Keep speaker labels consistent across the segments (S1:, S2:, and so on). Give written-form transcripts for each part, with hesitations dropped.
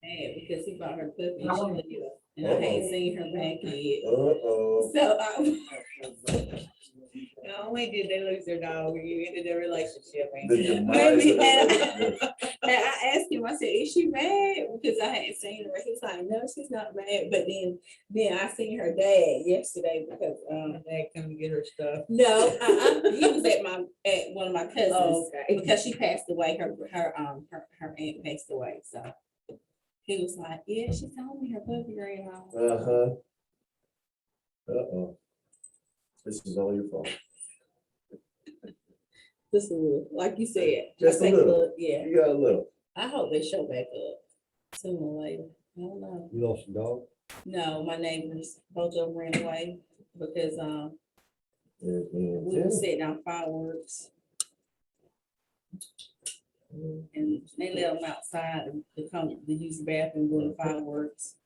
S1: mad because he bought her puppy and she lived, and I ain't seen her back yet.
S2: Uh-oh.
S1: So,
S3: Not only did they lose their dog, you ended their relationship. ain't
S2: The
S3: you?
S2: demise
S1: maybe,
S2: of the-
S1: and I asked him, I said, is she mad? Because I hadn't seen her. He was like, no, she's not mad. But then I seen her dad yesterday because,
S3: They come to get her stuff.
S1: no, he was at one of my cousins.
S3: Oh, okay.
S1: Because she passed away, her aunt passed away, so. He was like, yeah, she told me her puppy ran off.
S2: Uh-huh. Uh-oh. This is all your fault.
S1: Just a little, like you said.
S2: Just a
S1: I take
S2: little.
S1: Yeah,
S2: You got a little.
S1: I hope they show back up sooner or later. I don't know.
S4: You lost your dog?
S1: No, my neighbors, both of them ran away because,
S2: Yeah,
S1: we were setting out fireworks and they let them outside to come to use the bathroom during the fireworks.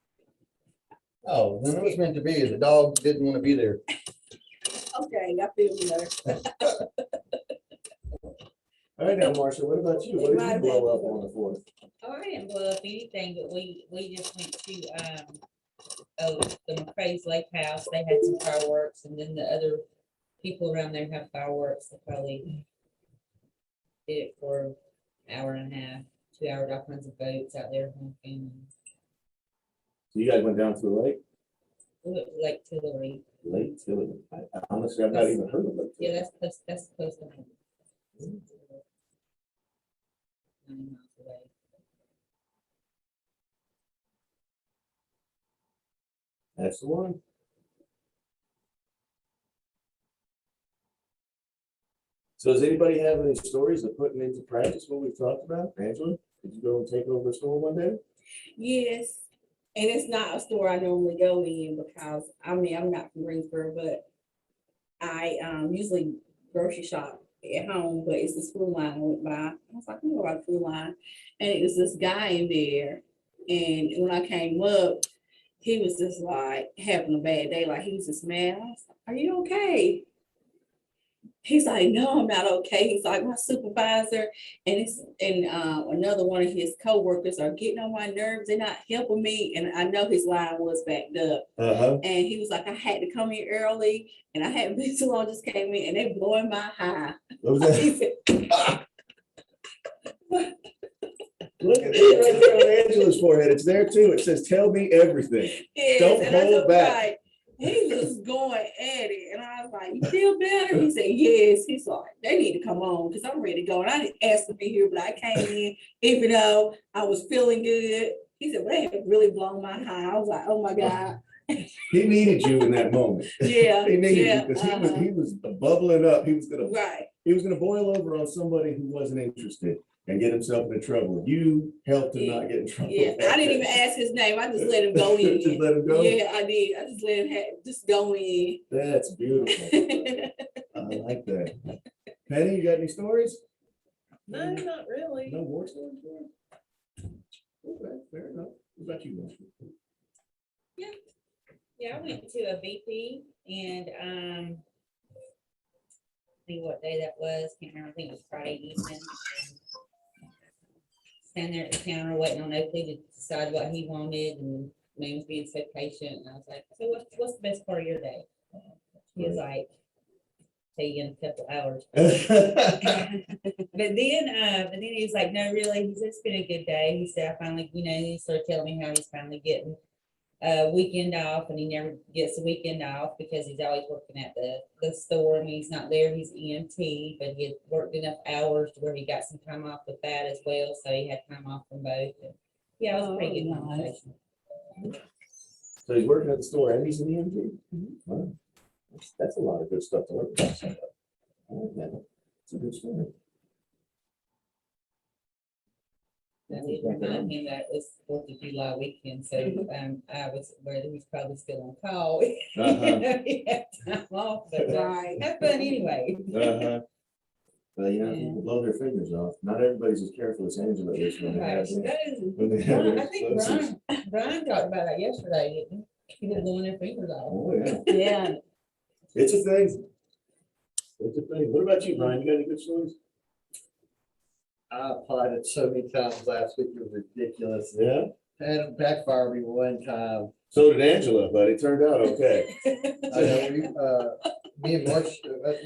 S4: Oh, then it was meant to be. The dog didn't want to be there.
S1: Okay, I feel you there.
S2: All right, now, Marcia, what about you? What did you blow up on the fourth?
S3: Oh, I didn't blow up anything, but we just went to, the McCrae's Lake House. They had some fireworks, and then the other people around there have fireworks. They probably did it for an hour and a half, 2 hours, all kinds of boats out there. And
S2: So you guys went down to the lake?
S3: Lake Tillery.
S2: Lake Tillery. I honestly, I've not even heard of Lake
S3: Yeah,
S2: Tillery.
S3: that's close to home. 90 miles away.
S2: That's the one. So does anybody have any stories of putting into practice what we've talked about? Angela, did you go and take over a store one day?
S1: Yes, and it's not a store I normally go in because, I mean, I'm not from Greensboro, but I usually grocery shop at home, but it's this food line I went by. I was like, I'm going to food line. And it was this guy in there. And when I came up, he was just like having a bad day. Like he was just mad. I was like, are you okay? He's like, no, I'm not okay. He's like, my supervisor and another one of his coworkers are getting on my nerves. They're not helping me. And I know his line was backed up.
S2: Uh-huh.
S1: And he was like, I had to come in early and I hadn't been too long, just came in and they blowing my high.
S2: What was that?
S1: He said,
S2: Look at it right there on Angela's forehead. It's there too. It says, tell me everything.
S1: yes,
S2: Don't
S1: and I
S2: hold
S1: was
S2: back.
S1: like, he was going at it. And I was like, you feel better? He said, yes. He's like, they need to come on because I'm ready to go. And I didn't ask to be here, but I came in, even though I was feeling good. He said, well, they have really blown my high. I was like, oh my God.
S2: He needed you in that moment.
S1: Yeah.
S2: He needed
S1: yeah,
S2: you because
S1: uh-huh.
S2: he was bubbling up. He was
S1: Right.
S2: gonna boil over on somebody who wasn't interested and get himself into trouble. You helped him not get in trouble.
S1: Yeah. I didn't even ask his name. I just let him go in.
S2: Just let him go?
S1: Yeah, I did. I just let him just go in.
S2: That's beautiful. I like that. Penny, you got any stories?
S3: No, not really.
S2: No more stories? Okay, fair enough. What about you, Marcia?
S3: Yeah, I went to a BP and see what day that was, can't remember, I think it was Friday evening. Standing there at the counter waiting on Oakley to decide what he wanted, and man was being so patient, and I was like, so what's the best part of your day? He was like, tell you in a couple hours. But then he was like, no, really, he said, it's been a good day. He said, I finally, he started telling me how he's finally getting a weekend off, and he never gets a weekend off because he's always working at the store, and he's not there. He's EMT, but he had worked enough hours to where he got some time off with that as well. So he had time off from both. And yeah, it was a pretty good
S1: Oh, nice.
S3: conversation.
S2: So he's working at the store and he's in the EMT? Wow. That's a lot of good stuff to learn about somebody. I like that. It's a good story.
S3: I did remind him that it was 4th of July weekend, so I was aware that he was probably still on call.
S2: Uh-huh.
S3: He had time off, but
S1: Right.
S3: have fun anyway.
S2: Uh-huh. Well, people blow their fingers off. Not everybody's as careful as Angela is when they have when they have
S3: Brian,
S2: their
S3: I think
S2: explosives.
S3: Brian talked about that yesterday, didn't he? He was blowing their fingers off.
S2: Oh, yeah.
S1: Yeah.
S2: It's a thing. It's a thing. What about you, Brian? You got any good stories?
S4: I applied it so many times last week, it was ridiculous.
S2: Yeah.
S4: had it backfire me one time.
S2: So did Angela, but it turned out okay.
S4: I know, me and Marsh,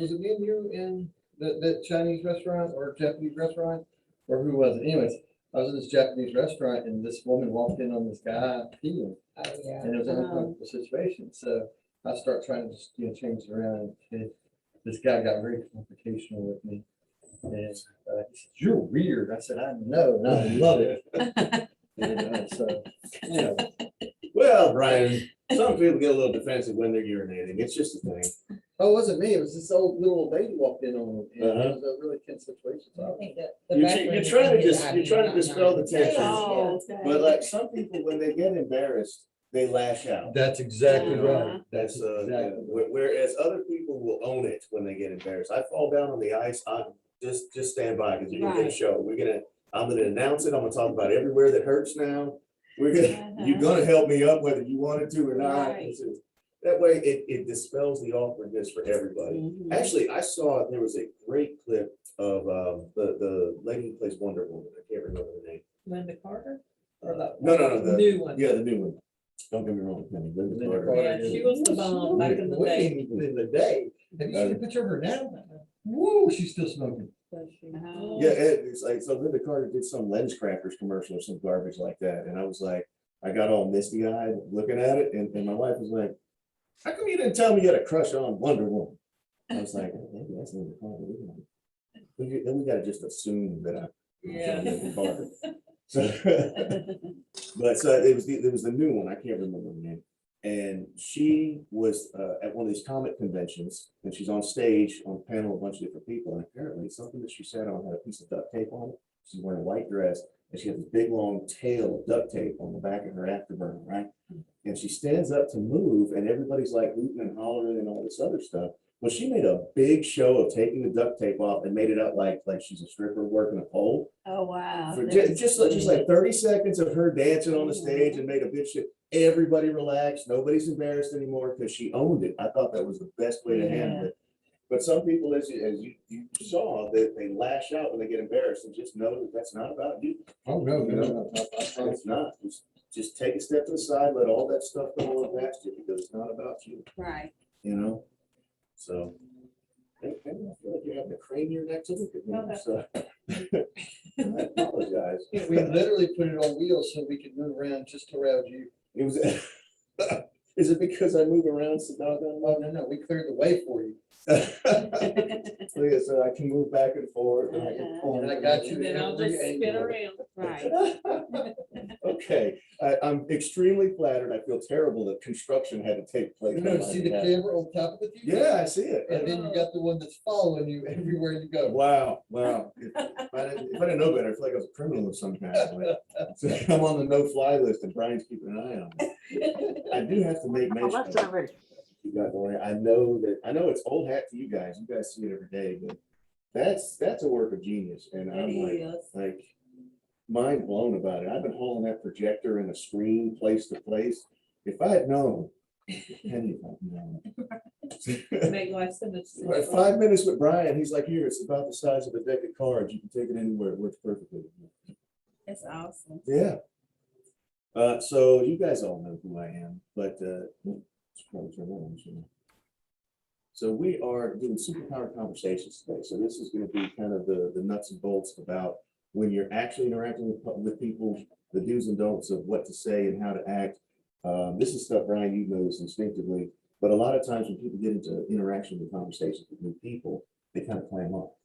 S4: was it me and you in that Chinese restaurant or Japanese restaurant? Or who was it? Anyways, I was in this Japanese restaurant and this woman walked in on this guy peeing.
S3: Oh, yeah.
S4: And it was an uncomfortable situation, so I start trying to just, change it around. And this guy got very confrontational with me. And he said, "You're weird." I said, "I know, and I love it." And so,
S2: Well, Brian, some people get a little defensive when they're urinating. It's just a thing.
S4: oh, it wasn't me. It was this old little old lady walked in on him. And it was a really tense situation.
S3: I
S4: So
S3: think that the
S2: You're
S3: bathroom
S2: you're
S3: is
S2: trying to
S3: in his
S2: just,
S3: ID,
S2: you're trying to
S3: not
S2: dispel the
S3: mine.
S2: tension.
S1: Oh,
S2: But like some people, when they get embarrassed, they lash out.
S4: that's exactly
S1: right.
S2: That's whereas other people will own it when they get embarrassed. I fall down on the ice, I just stand by because you're gonna get a
S1: Right.
S2: show. I'm gonna announce it. I'm gonna talk about everywhere that hurts now. You're gonna help me up whether you wanted to or not.
S1: Right.
S2: That way it dispels the awkwardness for everybody.
S1: Mhm.
S2: Actually, I saw, there was a great clip of the lady who plays Wonder Woman. I can't remember her name.
S3: Linda Carter? Or the
S2: No, the
S3: new one?
S2: Yeah, the new one. Don't get me wrong, Penny. Linda
S4: Linda
S2: Carter.
S4: Carter.
S3: Yeah, she was the bomb back in the
S4: Way
S3: day.
S4: in the day. Have you seen a picture of her now? Woo, she's still smoking.
S1: Oh.
S2: Yeah, it's like, so Linda Carter did some Lens Crafters commercial or some garbage like that, and I was like, I got all misty eyed looking at it, and my wife was like, "How come you didn't tell me you had a crush on Wonder Woman?" I was like, "Oh, maybe that's Linda Carter. Then we gotta just assume that I.
S3: Yeah.
S2: Linda Carter. So, but so it was the new one. I can't remember the name. And she was at one of these comic conventions, and she's on stage on a panel, of a bunch of different people. And apparently, something that she sat on had a piece of duct tape on it. She's wearing a white dress, and she had this big long tail of duct tape on the back of her afterburner, right? And she stands up to move, and everybody's like hooting and hollering and all this other stuff. Well, she made a big show of taking the duct tape off and made it out like she's a stripper working a pole.
S1: Oh, wow.
S2: For just like 30 seconds of her dancing on the stage and made a big shit. Everybody relaxed. Nobody's embarrassed anymore because she owned it. I thought that was the best way to handle it. But some people, as you saw, that they lash out when they get embarrassed, and just know that that's not about you.
S4: Oh, no.
S2: It's not. Just take a step to the side, let all that stuff go on past you because it's not about you,
S1: Right.
S2: you know? So. I feel like you're having to crane your neck to look at me, so. I apologize.
S4: We literally put it on wheels so we could move around just around you.
S2: It was, is it because I move around so doggone
S4: Oh, no, we cleared the way for you.
S2: much? So I can move back and forth. And I can pull
S4: And I got you.
S1: And then I'll just spin around. Right.
S2: Okay, I'm extremely flattered. I feel terrible that construction had to take place.
S4: No, see the camera on top of it?
S2: Yeah, I see it.
S4: And then you got the one that's following you everywhere you go.
S2: Wow. If I didn't know better, I feel like I was a criminal of some kind. So I'm on the no-fly list and Brian's keeping an eye on me. I do have to make mention. of- You got going. I know it's old hat to you guys. You guys see it every day, but that's a work of genius. And I'm
S1: It is.
S2: like mind blown about it. I've been hauling that projector and a screen place to place. If I had known, Penny, if I'd known.
S3: Make life so much
S2: At 5 minutes with Brian, he's like, "Here, it's about the size of a deck of cards. You can take it anywhere. It works perfectly."
S1: That's awesome.
S2: Yeah. So you guys all know who I am, but so we are doing superpower conversations today. So this is going to be kind of the nuts and bolts about when you're actually interacting with people, the do's and don'ts of what to say and how to act. This is stuff, Brian, you know this instinctively, but a lot of times when people get into interaction and conversations with new people, they kind of clam up.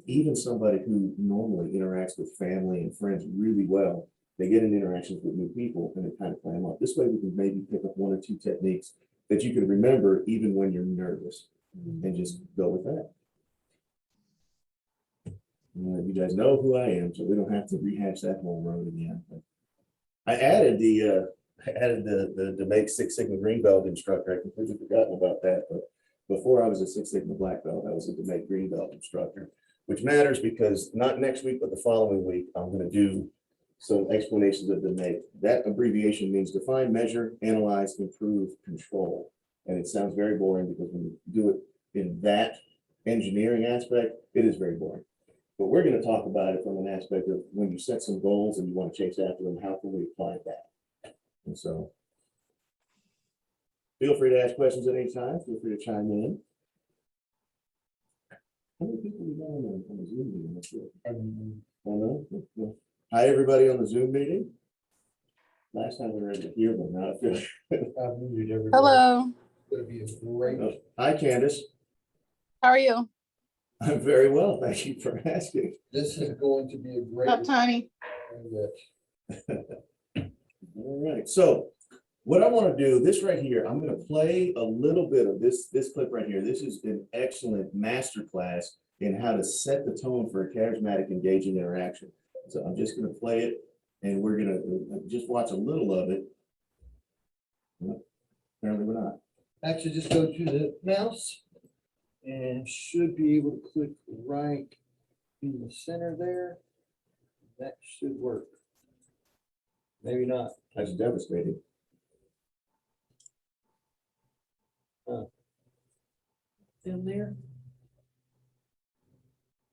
S2: Even somebody who normally interacts with family and friends really well, they get in interactions with new people and they kind of clam up. This way we can maybe pick up one or two techniques that you can remember even when you're nervous and just go with that. You guys know who I am, so we don't have to rehash that whole road again. But I added the DMAIC Six Sigma Green Belt instructor. I completely forgotten about that, but before I was a Six Sigma Black Belt, I was a DMAIC Green Belt instructor, which matters because not next week, but the following week, I'm going to do some explanations of DMAIC. That abbreviation means define, measure, analyze, improve, control. And it sounds very boring because when you do it in that engineering aspect, it is very boring. But we're gonna talk about it from an aspect of when you set some goals and you want to chase after them, how can we apply that? And so. Feel free to ask questions at any time. Feel free to chime in. How many people we got on the Zoom meeting? That's it. I don't know. Hi, everybody on the Zoom meeting. Last time we were able to hear them, now I feel.
S4: I've muted everybody.
S5: Hello,
S4: It's gonna be a great.
S2: Oh, hi, Candace.
S5: how are you?
S2: I'm very well. Thank you for asking.
S4: This is going to be a great.
S5: Up, Tiny?
S2: All right, so what I want to do, this right here, I'm going to play a little bit of this clip right here. This is an excellent masterclass in how to set the tone for a charismatic, engaging interaction. So I'm just going to play it, and we're going to just watch a little of it. Apparently we're not.
S4: Actually, just go to the mouse and should be able to click right in the center there. That should work. Maybe not.
S2: That's devastating.
S1: Down there.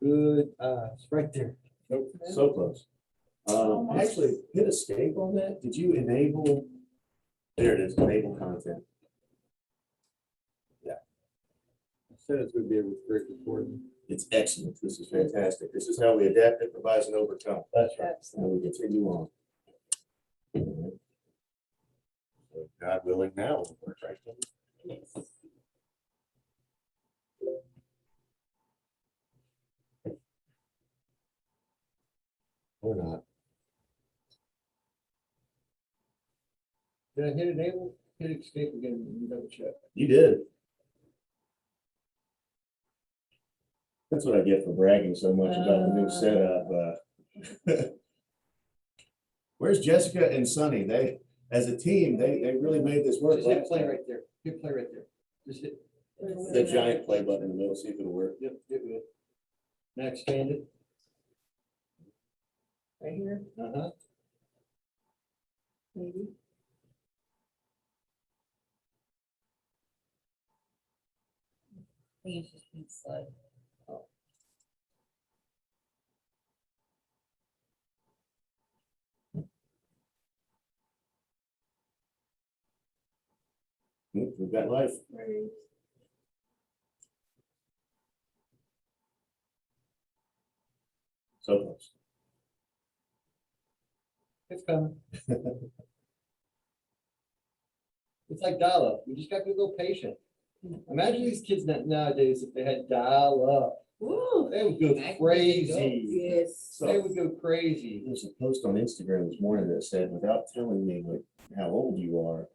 S4: Good. It's right there.
S2: Nope, so close. Actually, hit escape on that. Did you enable? There it is, enable content.
S4: I said it's gonna be a great recording.
S2: It's excellent. This is fantastic. This is how we adapt, improvise, and overcome.
S4: That's right.
S2: And we continue on. So, God willing, now it'll work, right?
S1: Yes.
S2: Or not.
S4: Did I hit enable? Hit escape again, and double check.
S2: You did. That's what I get for bragging so much about the new setup. Where's Jessica and Sunny? They, as a team, they really made this work.
S4: Just hit
S2: last
S4: play
S2: time.
S4: right there. Hit play right there. Just hit.
S2: The giant play button in the middle, see if it'll work.
S4: Yep, get it. Now expand it.
S1: Right here,
S4: Uh-huh.
S1: maybe.
S3: I think it's just being slow.
S2: We've got life.
S1: Right.
S2: So close.
S4: It's coming. It's like dial-up. We just got to be a little patient. Imagine these kids nowadays, if they had dial-up,
S1: Ooh,
S4: they would go crazy.
S1: yes.
S4: They would go crazy.
S2: There's a post on Instagram this morning that said, without telling me like how old you are,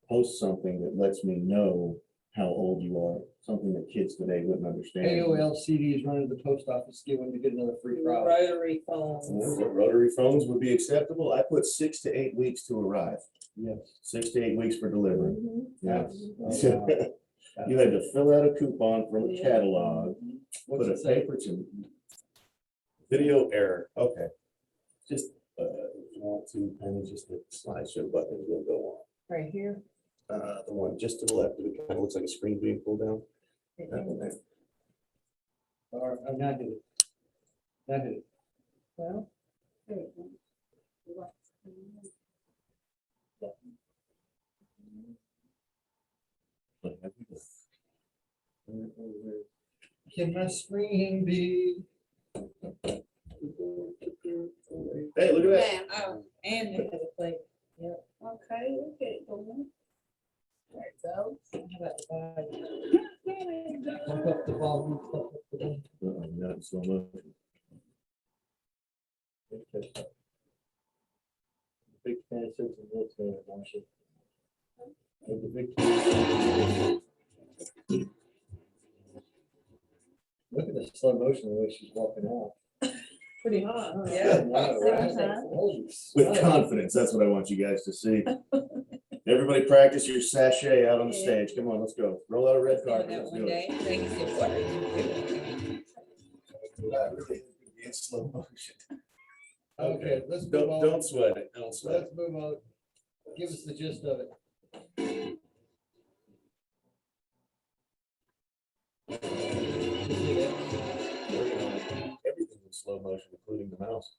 S2: post something that lets me know how old you are, something that kids today wouldn't understand.
S4: AOL CD is running to the post office, to get another free trial.
S1: Rotary phones.
S2: Rotary phones would be acceptable. I put 6 to 8 weeks to arrive,
S4: Yes.
S2: 6 to 8 weeks for delivery.
S1: Mhm.
S2: Yes.
S4: Oh, wow.
S2: You had to fill out a coupon from a
S1: Yeah.
S2: catalog,
S4: What's
S2: put
S4: it
S2: a
S4: say?
S2: paper to. Video error, okay. Just, if you want to, and just the slideshow button will go on.
S1: Right here.
S2: The one just to the left, it kind of looks like a screen being pulled down. That one there.
S4: Or, oh, now hit it. Now hit it.
S1: Well. there you go.
S4: Can my screen be?
S2: Hey, look at that.
S1: Oh,
S3: And it has a play.
S1: okay, look at it going. There it goes.
S3: How about the volume?
S4: Pump up the volume. Pump up the volume.
S2: Not in slow motion.
S4: Big fan of Simpson Mills fan of Marshall. And the big- Look at the slow motion, the way she's walking out.
S1: Pretty hot, huh?
S3: Yeah.
S4: Wow, right?
S1: Uh-huh.
S4: Holy
S2: With
S4: smokes.
S2: confidence, that's what I want you guys to see. Everybody practice your sachet out on the
S1: Yeah.
S2: stage. Come on, let's go. Roll out a red
S3: Doing
S2: carpet.
S3: that
S2: Let's
S3: one
S2: do it.
S3: day. I think it's important.
S2: That really is gonna be in slow motion.
S4: Okay, let's move
S2: Don't
S4: on.
S2: sweat it. Don't sweat it.
S4: Let's move on. Give us the gist of it.
S2: Everything was slow motion, including the mouse.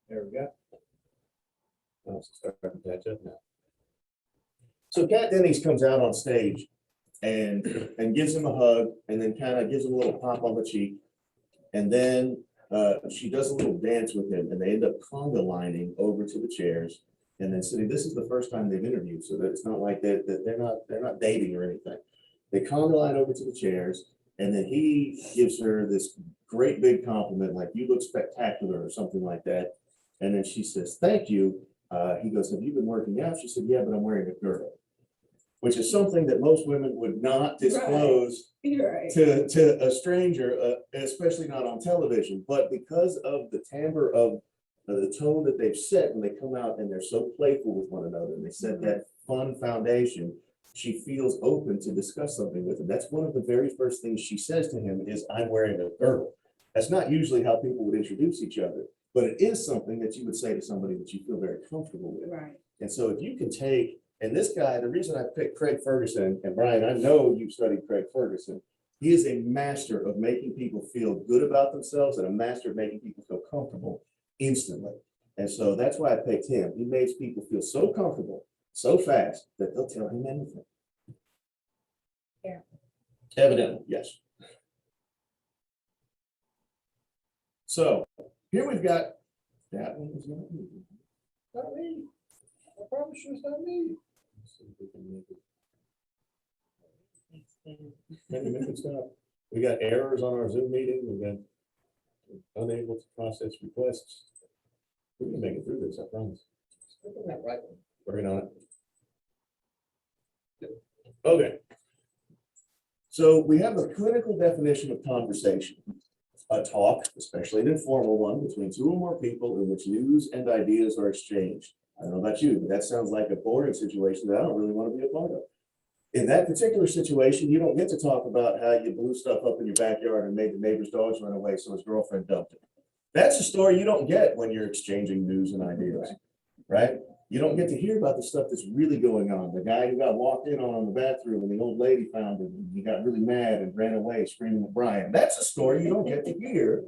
S2: There we go. Mouse is starting to catch up now. So Kat Dennings comes out on stage and gives him a hug and then kind of gives him a little pop on the cheek. And then she does a little dance with him and they end up conga lining over to the chairs and then sitting. This is the first time they've interviewed, so that it's not like that they're not dating or anything. They conga line over to the chairs and then he gives her this great big compliment, like you look spectacular or something like that. And then she says, thank you. He goes, have you been working out? She said, yeah, but I'm wearing a girdle, which is something that most women would not disclose
S1: You're right.
S2: to a stranger, especially not on television. But because of the timbre of the tone that they've set when they come out and they're so playful with one another, and they set that fun foundation, she feels open to discuss something with him. That's one of the very first things she says to him is, I'm wearing a girdle. That's not usually how people would introduce each other, but it is something that you would say to somebody that you feel very comfortable with.
S1: Right.
S2: And so if you can take, and this guy, the reason I picked Craig Ferguson, and Brian, I know you've studied Craig Ferguson, he is a master of making people feel good about themselves and a master of making people feel comfortable instantly. And so that's why I picked him. He makes people feel so comfortable, so fast that they'll tell him anything.
S3: Yeah.
S2: Evidently, yes. So here we've got, that one is not me.
S4: Not me. I promise you it's not me.
S2: Let's see if we can make it. Maybe make it stop. We got errors on our Zoom meeting. We got unable to process requests. We can make it through this, I promise.
S4: Still on that right one.
S2: Working on it. Okay. So we have a clinical definition of conversation. A talk, especially an informal one, between two or more people in which news and ideas are exchanged. I don't know about you, but that sounds like a boring situation that I don't really want to be a part of. In that particular situation, you don't get to talk about how you blew stuff up in your backyard and made the neighbor's dogs run away so his girlfriend dumped him. That's a story you don't get when you're exchanging news and ideas, right? You don't get to hear about the stuff that's really going on. The guy who got walked in on the bathroom and the old lady found him and he got really mad and ran away screaming at Brian. That's a story you don't get to hear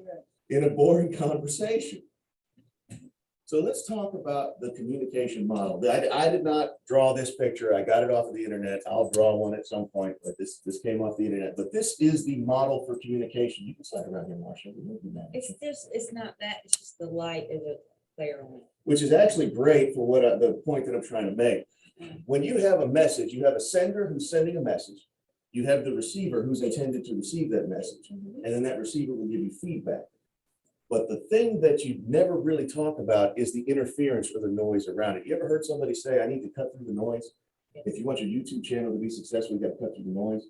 S2: in a boring conversation. So let's talk about the communication model. I did not draw this picture. I got it off of the internet. I'll draw one at some point, but this came off the internet. But this is the model for communication. You can slide around here, Marsha.
S3: It's not that, it's just the light of a flare on it.
S2: Which is actually great for what the point that I'm trying to make. When you have a message, you have a sender who's sending a message. You have the receiver who's intended to receive that message. And then that receiver will give you feedback. But the thing that you never really talk about is the interference or the noise around it. You ever heard somebody say, I need to cut through the noise? If you want your YouTube channel to be successful, you got to cut through the noise.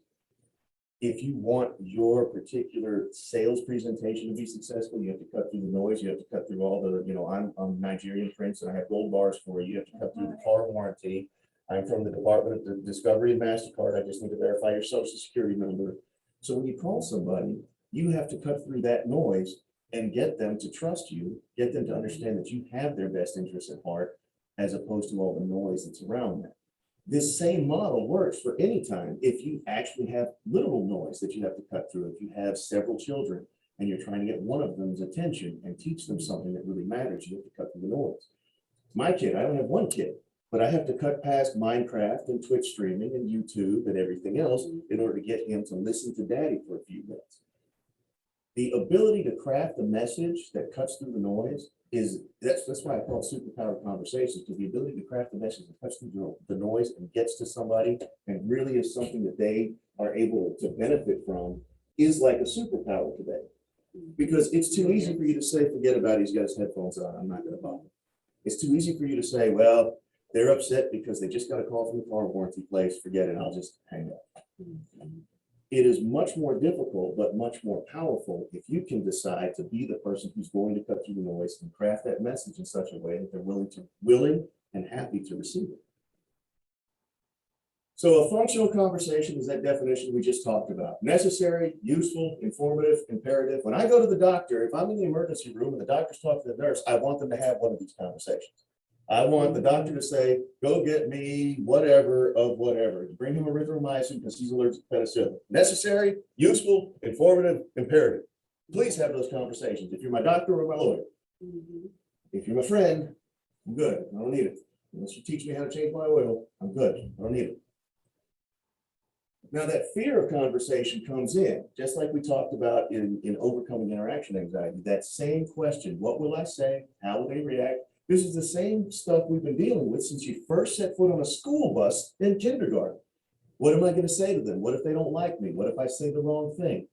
S2: If you want your particular sales presentation to be successful, you have to cut through the noise. You have to cut through all the, I'm Nigerian Prince and I have gold bars for you. You have to cut through the car warranty. I'm from the Department of Discovery and MasterCard. I just need to verify your social security number. So when you call somebody, you have to cut through that noise and get them to trust you, get them to understand that you have their best interests at heart, as opposed to all the noise that's around them. This same model works for any time. If you actually have literal noise that you have to cut through, if you have several children and you're trying to get one of them's attention and teach them something that really matters, you have to cut through the noise. My kid, I don't have one kid, but I have to cut past Minecraft and Twitch streaming and YouTube and everything else in order to get him to listen to daddy for a few minutes. The ability to craft a message that cuts through the noise that's why I call it superpower conversations, because the ability to craft a message that cuts through the noise and gets to somebody and really is something that they are able to benefit from is like a superpower today. Because it's too easy for you to say, forget about it, he's got his headphones on, I'm not gonna bother. It's too easy for you to say, well, they're upset because they just got a call from the car warranty place, forget it, I'll just hang up. It is much more difficult, but much more powerful if you can decide to be the person who's going to cut through the noise and craft that message in such a way that they're willing and happy to receive it. So a functional conversation is that definition we just talked about. Necessary, useful, informative, imperative. When I go to the doctor, if I'm in the emergency room and the doctor's talking to the nurse, I want them to have one of these conversations. I want the doctor to say, go get me whatever of whatever. Bring him erythromycin because he's allergic to penicillin. Necessary, useful, informative, imperative. Please have those conversations. If you're my doctor or my lawyer,
S1: Mhm.
S2: if you're my friend, I'm good. I don't need it. Unless you teach me how to change my oil, I'm good. I don't need it. Now, that fear of conversation comes in, just like we talked about in overcoming interaction anxiety. That same question, what will I say? How will they react? This is the same stuff we've been dealing with since you first set foot on a school bus in kindergarten. What am I going to say to them? What if they don't like me? What if I say the wrong thing?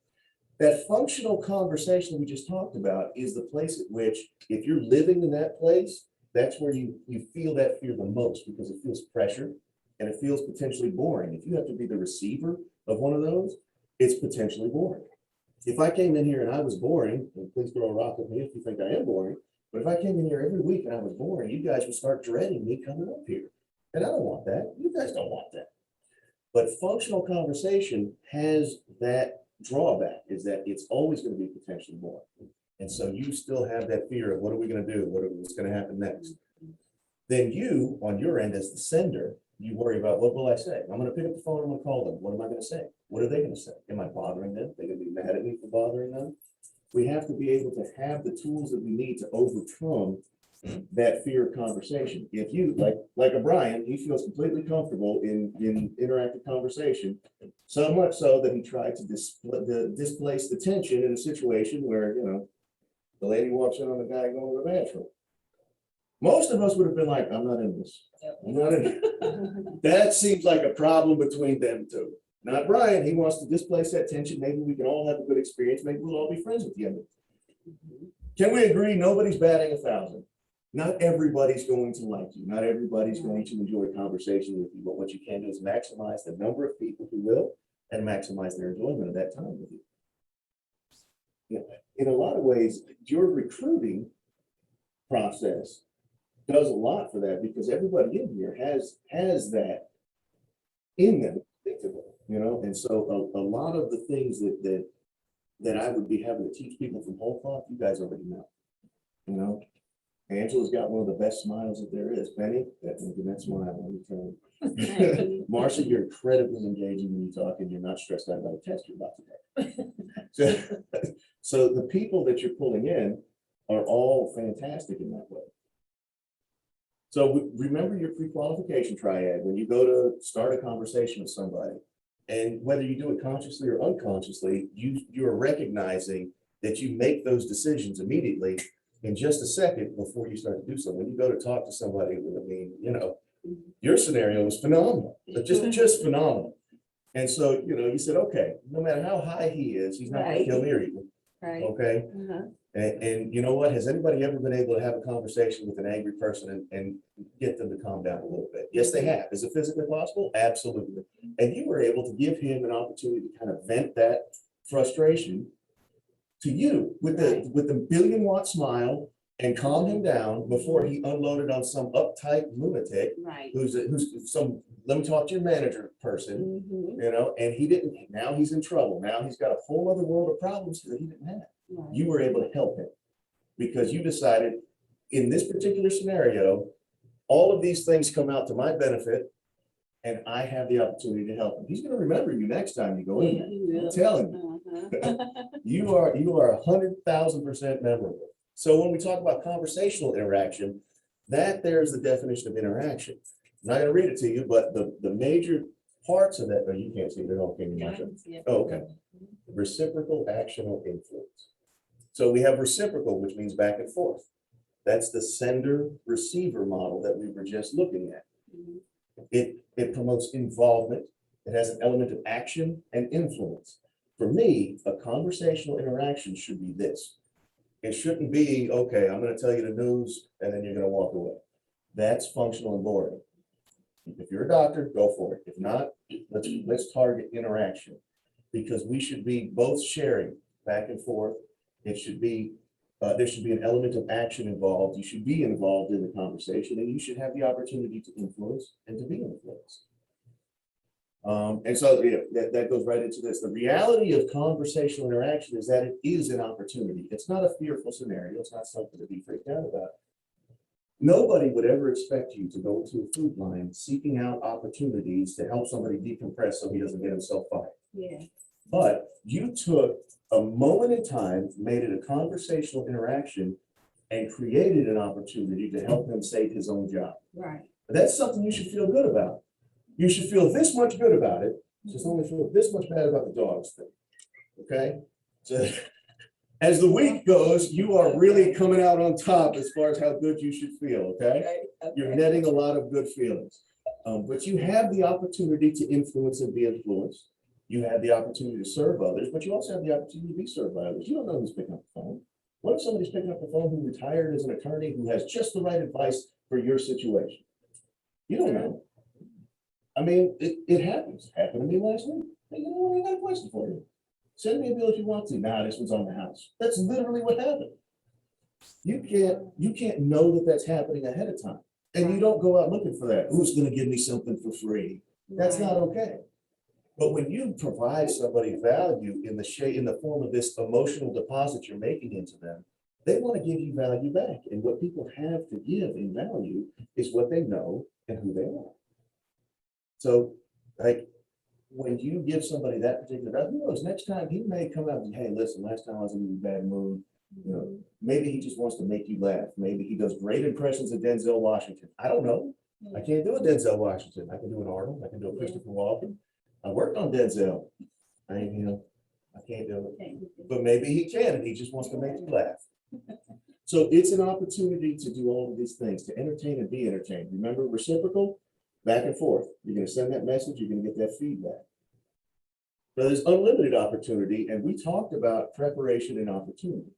S2: That functional conversation we just talked about is the place at which, if you're living in that place, that's where you feel that fear the most, because it feels pressure and it feels potentially boring. If you have to be the receiver of one of those, it's potentially boring. If I came in here and I was boring, and please throw a rock at me if you think I am boring, but if I came in here every week and I was boring, you guys would start dreading me coming up here. And I don't want that. You guys don't want that. But functional conversation has that drawback, is that it's always going to be potentially boring. And so you still have that fear of what are we going to do? What's going to happen next? Then you, on your end as the sender, you worry about, what will I say? I'm going to pick up the phone, I'm going to call them. What am I going to say? What are they going to say? Am I bothering them? They're going to be mad at me for bothering them? We have to be able to have the tools that we need to overcome that fear of conversation. If you, like a Brian, he feels completely comfortable in interactive conversation, so much so that he tried to displace the tension in a situation where, the lady walks in on the guy going to the bathroom. Most of us would have been like, I'm not in this. I'm not in it. That seems like a problem between them two. Not Brian. He wants to displace that tension. Maybe we can all have a good experience. Maybe we'll all be friends at the end of it. Can we agree nobody's batting 1,000? Not everybody's going to like you. Not everybody's going to enjoy a conversation with you. But what you can do is maximize the number of people who will and maximize their enjoyment of that time with you. In a lot of ways, your recruiting process does a lot for that, because everybody in here has that in them, and so a lot of the things that I would be having to teach people from whole cloth, you guys already know. Angela's got one of the best smiles that there is. Penny, that smile, let me tell you. Marcia, you're incredibly engaging when you talk, and you're not stressed out about a test you're about to take. So the people that you're pulling in are all fantastic in that way. So remember your pre-qualification triad when you go to start a conversation with somebody, and whether you do it consciously or unconsciously, you're recognizing that you make those decisions immediately in just a second before you start to do so. When you go to talk to somebody, your scenario was phenomenal, but just phenomenal. And so, you said, okay, no matter how high he is, he's not going to kill me or eat me.
S1: Right.
S2: Okay.
S1: Uh-huh.
S2: And you know what? Has anybody ever been able to have a conversation with an angry person and get them to calm down a little bit? Yes, they have. Is it physically possible? Absolutely. And you were able to give him an opportunity to kind of vent that frustration to you with the billion-watt smile and calm him down before he unloaded on some uptight lunatic
S1: Right.
S2: who's some, let me talk to your manager person,
S1: Mhm.
S2: and he didn't. Now he's in trouble. Now he's got a whole other world of problems that he didn't have.
S1: Right.
S2: You were able to help him because you decided in this particular scenario, all of these things come out to my benefit, and I have the opportunity to help him. He's going to remember you next time you go in there.
S1: Yeah, he will.
S2: I'm telling you,
S1: Uh-huh.
S2: you are 100,000% memorable. So when we talk about conversational interaction, that there's the definition of interaction. I'm not going to read it to you, but the major parts of that, oh, you can't see it at all, can you, Marsha? Oh, okay. Reciprocal actional influence. So we have reciprocal, which means back and forth. That's the sender-receiver model that we were just looking at.
S1: Mhm.
S2: It promotes involvement. It has an element of action and influence. For me, a conversational interaction should be this. It shouldn't be, okay, I'm going to tell you the news and then you're going to walk away. That's functional and boring. If you're a doctor, go for it. If not, let's target interaction, because we should be both sharing back and forth. It should be, there should be an element of action involved. You should be involved in the conversation, and you should have the opportunity to influence and to be influenced. And so that goes right into this. The reality of conversational interaction is that it is an opportunity. It's not a fearful scenario. It's not something to be freaked out about. Nobody would ever expect you to go into a food line seeking out opportunities to help somebody decompress so he doesn't get himself fired.
S1: Yeah.
S2: But you took a moment in time, made it a conversational interaction, and created an opportunity to help him save his own job.
S1: Right.
S2: That's something you should feel good about. You should feel this much good about it, just only feel this much bad about the dogs thing. Okay? So as the week goes, you are really coming out on top as far as how good you should feel, okay? You're netting a lot of good feelings. But you have the opportunity to influence and be influenced. You have the opportunity to serve others, but you also have the opportunity to be served by others. You don't know who's picking up the phone. What if somebody's picking up the phone who retired as an attorney who has just the right advice for your situation? You don't know. I mean, it happens. Happened to me last week. Hey, you know what? I got a question for you. Send me a bill if you want to. Nah, this one's on the house. That's literally what happened. You can't know that that's happening ahead of time. And you don't go out looking for that. Who's gonna give me something for free? That's not okay. But when you provide somebody value in the form of this emotional deposit you're making into them, they want to give you value back. And what people have to give in value is what they know and who they are. So, like, when you give somebody that particular value, who knows, next time he may come out and, hey, listen, last time I was in a bad mood. You know, maybe he just wants to make you laugh. Maybe he does great impressions of Denzel Washington. I don't know. I can't do a Denzel Washington. I can do an Arnold. I can do a Christopher Walken. I worked on Denzel. I can't do it. But maybe he can, and he just wants to make you laugh. So it's an opportunity to do all of these things, to entertain and be entertained. Remember, reciprocal, back and forth. You're going to send that message, you're going to get that feedback. But there's unlimited opportunity, and we talked about preparation and opportunity.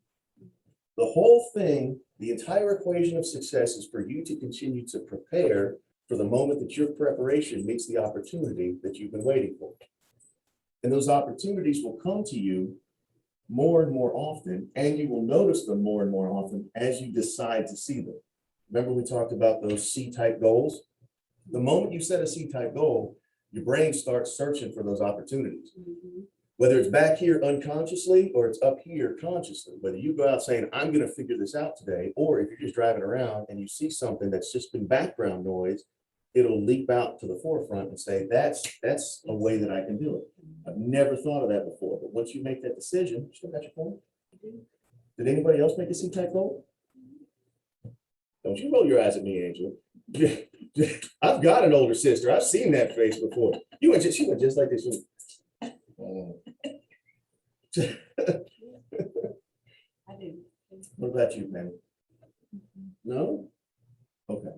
S2: The whole thing, the entire equation of success is for you to continue to prepare for the moment that your preparation meets the opportunity that you've been waiting for. And those opportunities will come to you more and more often, and you will notice them more and more often as you decide to see them. Remember we talked about those C-type goals? The moment you set a C-type goal, your brain starts searching for those opportunities. Whether it's back here unconsciously or it's up here consciously, whether you go out saying, I'm going to figure this out today, or if you're just driving around and you see something that's just been background noise, it'll leap out to the forefront and say, that's a way that I can do it. I've never thought of that before, but once you make that decision, you still got your point. Did anybody else make a C-type goal? Don't you roll your eyes at me, Angela. I've got an older sister. I've seen that face before. She went just like this.
S1: I do.
S2: What about you, Penny? No? Okay.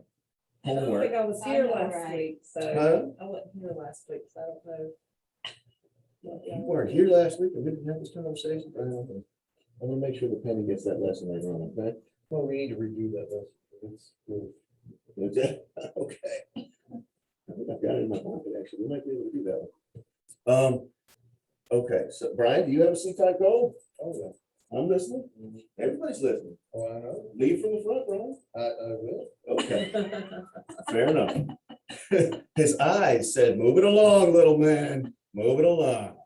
S6: I don't
S2: Homework.
S6: think I was
S1: I
S6: here
S1: know,
S6: last
S1: right?
S6: week, so
S2: Huh?
S6: I wasn't here last week, so I don't know.
S2: You weren't here last week and we didn't have this conversation. I'm gonna make sure that Penny gets that lesson later on, okay?
S4: Well, we need to redo that. It's good.
S2: Okay. I think I've got it in my pocket, actually. We might be able to do that one. Okay, so Brian, do you have a C-type goal?
S4: Oh, yeah.
S2: I'm listening. Everybody's listening.
S4: Oh, I know.
S2: Lead from the front, Brian.
S4: I will.
S2: Okay, fair enough. His eyes said, move it along, little man, move it along.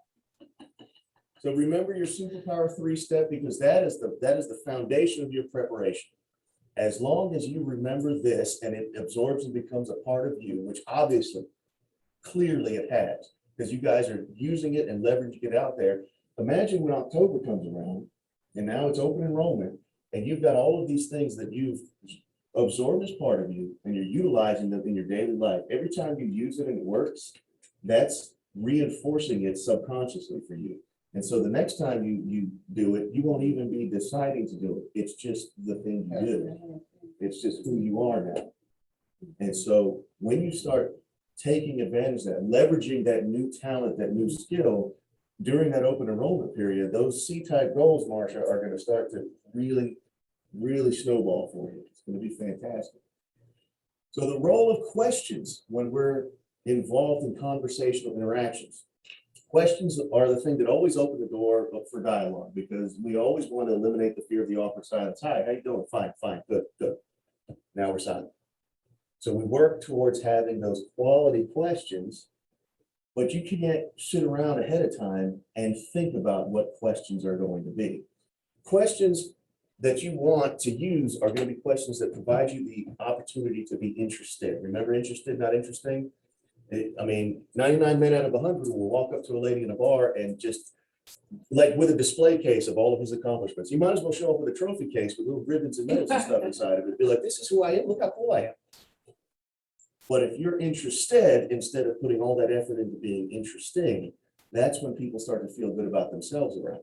S2: So remember your superpower 3-step, because that is the foundation of your preparation. As long as you remember this and it absorbs and becomes a part of you, which obviously, clearly it has, because you guys are using it and leveraging it out there. Imagine when October comes around and now it's open enrollment and you've got all of these things that you've absorbed as part of you and you're utilizing them in your daily life. Every time you use it and it works, that's reinforcing it subconsciously for you. And so the next time you do it, you won't even be deciding to do it. It's just the thing you do. It's just who you are now. And so when you start taking advantage of that, leveraging that new talent, that new skill during that open enrollment period, those C-type goals, Marsha, are going to start to really, really snowball for you. It's going to be fantastic. So the role of questions when we're involved in conversational interactions. Questions are the thing that always open the door up for dialogue, because we always want to eliminate the fear of the awkward silence. Hi, how you doing? Fine, good. Now we're silent. So we work towards having those quality questions, but you can't sit around ahead of time and think about what questions are going to be. Questions that you want to use are going to be questions that provide you the opportunity to be interested. Remember, interested, not interesting. I mean, 99 men out of 100 will walk up to a lady in a bar and just, like, with a display case of all of his accomplishments. You might as well show up with a trophy case with little ribbons and medals and stuff inside of it. Be like, this is who I am. Look how cool I am. But if you're interested, instead of putting all that effort into being interesting, that's when people start to feel good about themselves around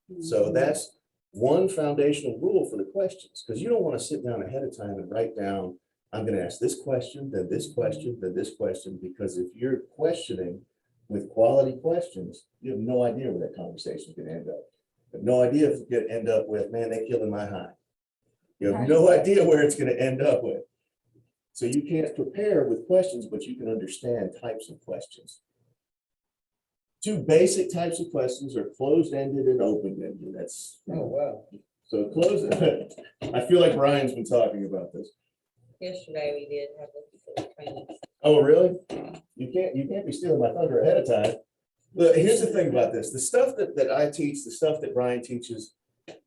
S2: you. So that's one foundational rule for the questions, because you don't want to sit down ahead of time and write down, I'm going to ask this question, then this question, then this question, because if you're questioning with quality questions, you have no idea where that conversation is going to end up. You have no idea if it's going to end up with, man, they killing my high. You have no idea where it's going to end up with. So you can't prepare with questions, but you can understand types of questions. Two basic types of questions are closed-ended and open-ended. That's,
S4: Oh, wow.
S2: so closed. I feel like Brian's been talking about this.
S3: Yesterday we did have the training.
S2: Oh, really? You can't be stealing my thunder ahead of time. But here's the thing about this, the stuff that I teach, the stuff that Brian teaches,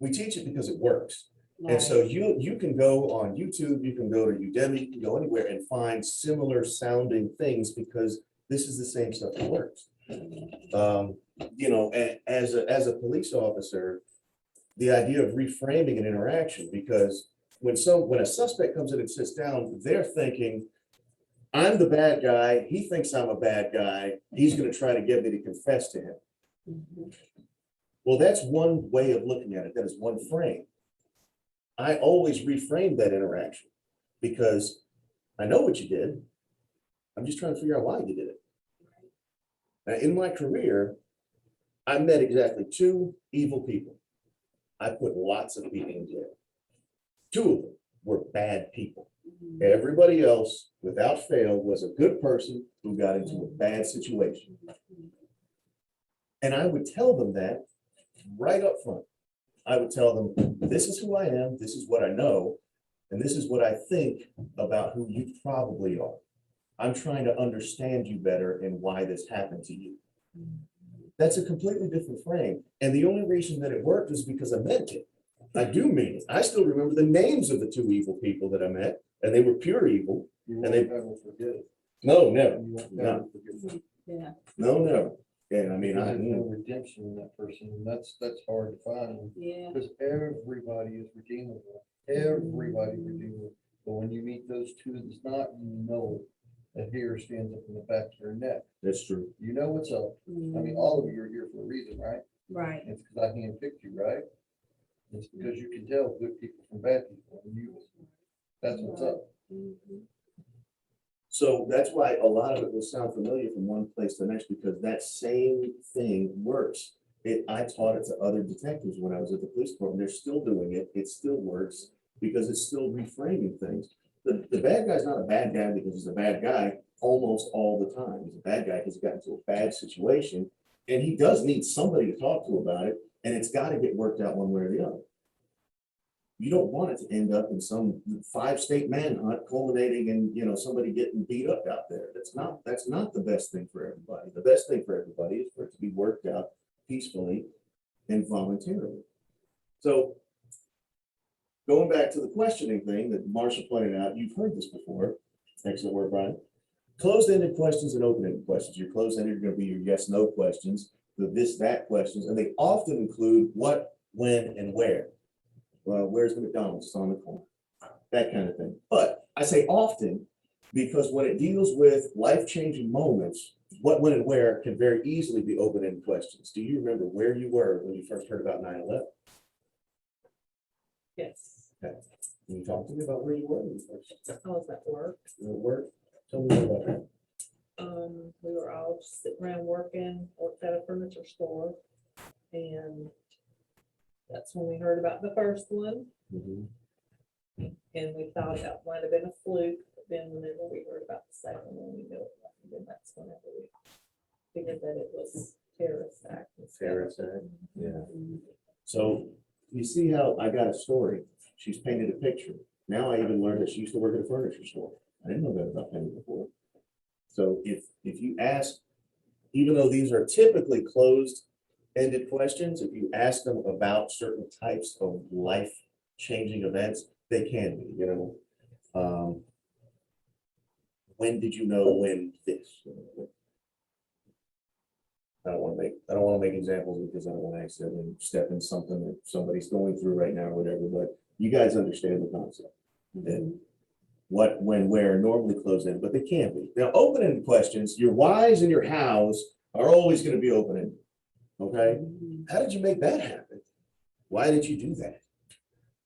S2: we teach it because it works. And so you can go on YouTube, you can go to Udemy, you can go anywhere and find similar sounding things because this is the same stuff that works. You know, as a police officer, the idea of reframing an interaction, because when a suspect comes in and sits down, they're thinking, I'm the bad guy, he thinks I'm a bad guy, he's gonna try to get me to confess to him. Well, that's one way of looking at it, that is one frame. I always reframe that interaction because I know what you did. I'm just trying to figure out why you did it. Now, in my career, I met exactly two evil people. I put lots of people in jail. Two of them were bad people. Everybody else, without fail, was a good person who got into a bad situation. And I would tell them that right up front. I would tell them, this is who I am, this is what I know, and this is what I think about who you probably are. I'm trying to understand you better and why this happened to you. That's a completely different frame. And the only reason that it worked is because I meant it. I do mean it. I still remember the names of the two evil people that I met, and they were pure evil.
S4: You
S2: And
S4: won't
S2: they-
S4: ever forget it.
S2: No, never.
S4: You won't
S2: No.
S4: ever forget it.
S1: Yeah.
S2: No, never. And I mean,
S4: There's no redemption in that person, and that's hard to find,
S1: Yeah.
S4: because everybody is redeemable. Everybody redeemable. But when you meet those two that's not, you know that hair stands up in the back of your neck.
S2: that's true.
S4: You know what's up. I mean, all of you are here for a reason, right?
S1: Right.
S4: It's because I handpicked you, right? It's because you can tell good people from bad people, and that's what's up.
S2: So that's why a lot of it will sound familiar from one place to the next, because that same thing works. I taught it to other detectives when I was at the police department. They're still doing it. It still works because it's still reframing things. The bad guy's not a bad guy because he's a bad guy almost all the time. He's a bad guy because he got into a bad situation, and he does need somebody to talk to about it, and it's got to get worked out one way or the other. You don't want it to end up in some 5-state manhunt culminating in, you know, somebody getting beat up out there. That's not the best thing for everybody. The best thing for everybody is for it to be worked out peacefully and voluntarily. So going back to the questioning thing that Marsha pointed out, you've heard this before. Excellent work, Brian. Closed-ended questions and open-ended questions. Your closed-ended are going to be your yes, no questions, the this, that questions, and they often include what, when, and where. Well, where's the McDonald's? It's on the corner. That kind of thing. But I say often because when it deals with life-changing moments, what, when, and where can very easily be open-ended questions. Do you remember where you were when you first heard about 9/11?
S6: Yes.
S2: Can you talk to me about where you were when you first
S6: I was at work.
S2: you were at work? Tell me more about that.
S6: We were all just sitting around working, worked at a furniture store. And that's when we heard about the first one,
S2: Mhm.
S6: and we thought that might have been a fluke. But then whenever we heard about the second one, we knew it. And then that's whenever we figured that it was terrorist act.
S2: Terrorist act, yeah. So you see how I got a story. She's painted a picture. Now I even learned that she used to work at a furniture store. I didn't know that about Penny before. So if you ask, even though these are typically closed-ended questions, if you ask them about certain types of life-changing events, they can be, you know. when did you know when this? I don't want to make examples because I don't want to accidentally step in something that somebody's going through right now or whatever, but you guys understand the concept. And what, when, where normally close in, but they can be. Now, open-ended questions, your whys and your hows are always going to be open-ended. Okay? How did you make that happen? Why did you do that?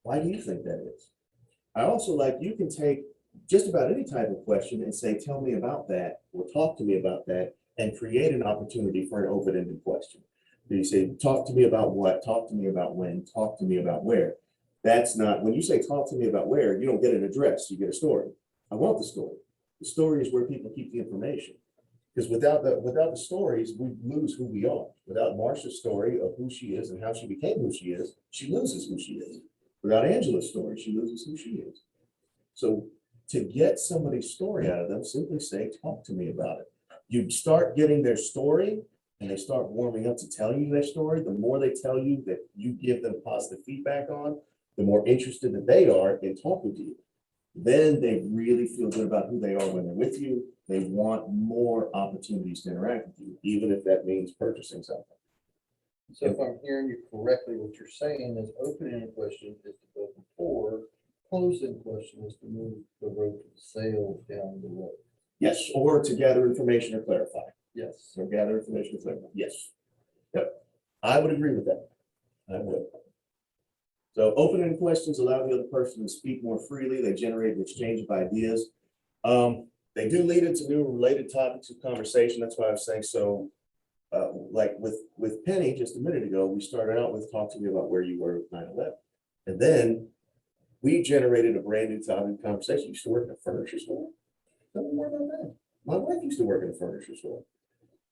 S2: Why do you think that is? I also like, you can take just about any type of question and say, tell me about that, or talk to me about that, and create an opportunity for an open-ended question. You say, talk to me about what, talk to me about when, talk to me about where. That's not, when you say talk to me about where, you don't get an address, you get a story. I want the story. The story is where people keep the information. Because without the stories, we lose who we are. Without Marcia's story of who she is and how she became who she is, she loses who she is. Without Angela's story, she loses who she is. So to get somebody's story out of them, simply say, talk to me about it. You start getting their story and they start warming up to telling you their story. The more they tell you that you give them positive feedback on, the more interested that they are in talking to you. Then they really feel good about who they are when they're with you. They want more opportunities to interact with you, even if that means purchasing something.
S4: So if I'm hearing you correctly, what you're saying is open-ended question is to go before, closed-end question is to move the road to the sale down the road.
S2: Yes, or to gather information or clarify.
S4: Yes.
S2: So gather information or clarify. Yes. Yep. I would agree with that. I would. So open-ended questions allow the other person to speak more freely. They generate an exchange of ideas. They do lead into new related topics of conversation. That's why I was saying so. Like with Penny just a minute ago, we started out with talk to me about where you were with 9/11. And then we generated a brand new topic of conversation. You used to work in a furniture store. Tell me more about that. My wife used to work in a furniture store.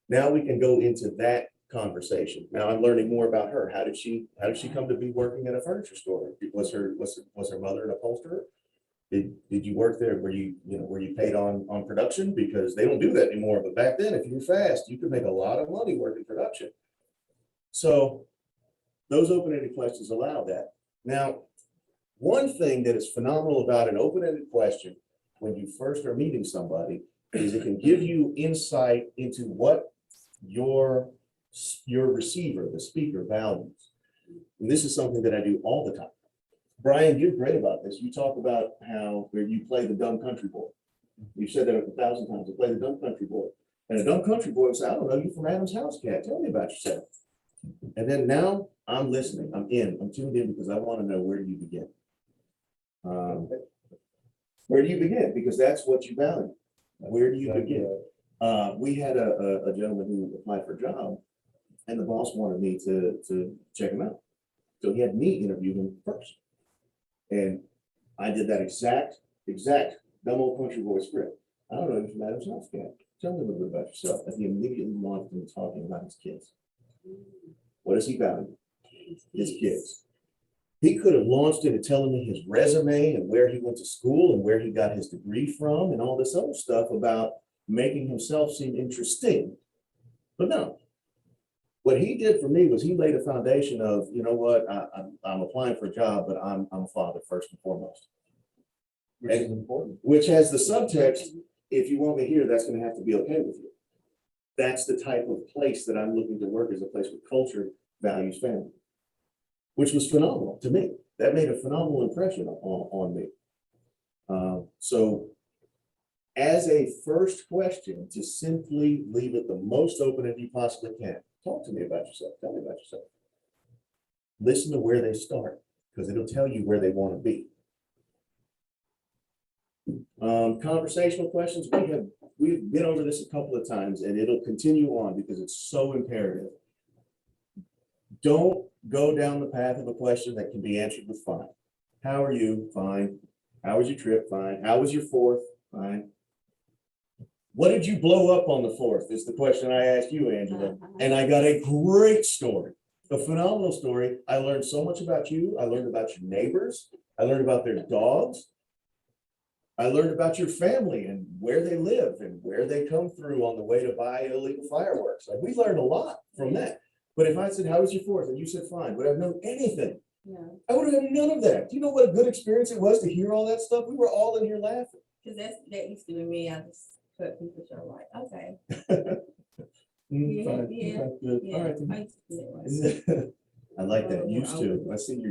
S2: Now we can go into that conversation. Now I'm learning more about her. How did she come to be working at a furniture store? Was her mother an upholsterer? Did you work there? Were you paid on production? Because they don't do that anymore. But back then, if you were fast, you could make a lot of money working production. So those open-ended questions allow that. Now, one thing that is phenomenal about an open-ended question when you first are meeting somebody is it can give you insight into what your receiver, the speaker, values. And this is something that I do all the time. Brian, you're great about this. You talk about how where you play the dumb country boy. You've said that 1,000 times. You play the dumb country boy. And a dumb country boy will say, I don't know, you from Adam's House Cat. Tell me about yourself. And then now I'm listening. I'm tuned in because I want to know, where do you begin? Where do you begin? Because that's what you value. Where do you begin? We had a gentleman who applied for a job and the boss wanted me to check him out. So he had me interview him first. And I did that exact dumb old country boy script. I don't know you from Adam's House Cat. Tell me a little bit about yourself. And he immediately launched into talking about his kids. What does he value? His kids. He could have launched into telling me his resume and where he went to school and where he got his degree from and all this other stuff about making himself seem interesting. But no. What he did for me was he laid a foundation of, you know what, I'm applying for a job, but I'm a father first and foremost.
S4: Which is important.
S2: Which has the subtext, if you want me here, that's going to have to be okay with you. That's the type of place that I'm looking to work, as a place where culture values family, which was phenomenal to me. That made a phenomenal impression on me. So as a first question, to simply leave it the most open as you possibly can. Talk to me about yourself. Tell me about yourself. Listen to where they start, because it'll tell you where they want to be. Conversational questions. We've been over this a couple of times, and it'll continue on because it's so imperative. Don't go down the path of a question that can be answered with fine. How are you? Fine. How was your trip? Fine. How was your 4th? Fine. What did you blow up on the 4th? Is the question I asked you, Angela. And I got a great story, a phenomenal story. I learned so much about you. I learned about your neighbors. I learned about their dogs. I learned about your family and where they live and where they come through on the way to buy illegal fireworks. Like, we learned a lot from that. But if I said, how was your 4th? And you said, fine, would I have known anything?
S1: Yeah.
S2: I would have had none of that. Do you know what a good experience it was to hear all that stuff? We were all in here laughing.
S1: that used to be me. I just cut people short like, okay.
S2: Mm,
S1: Yeah,
S2: fine,
S1: yeah,
S2: okay, good.
S1: Yeah,
S2: All
S1: I
S2: right, then.
S1: used to do that way.
S2: I like that,
S1: Oh,
S2: used
S1: wow.
S2: to. I see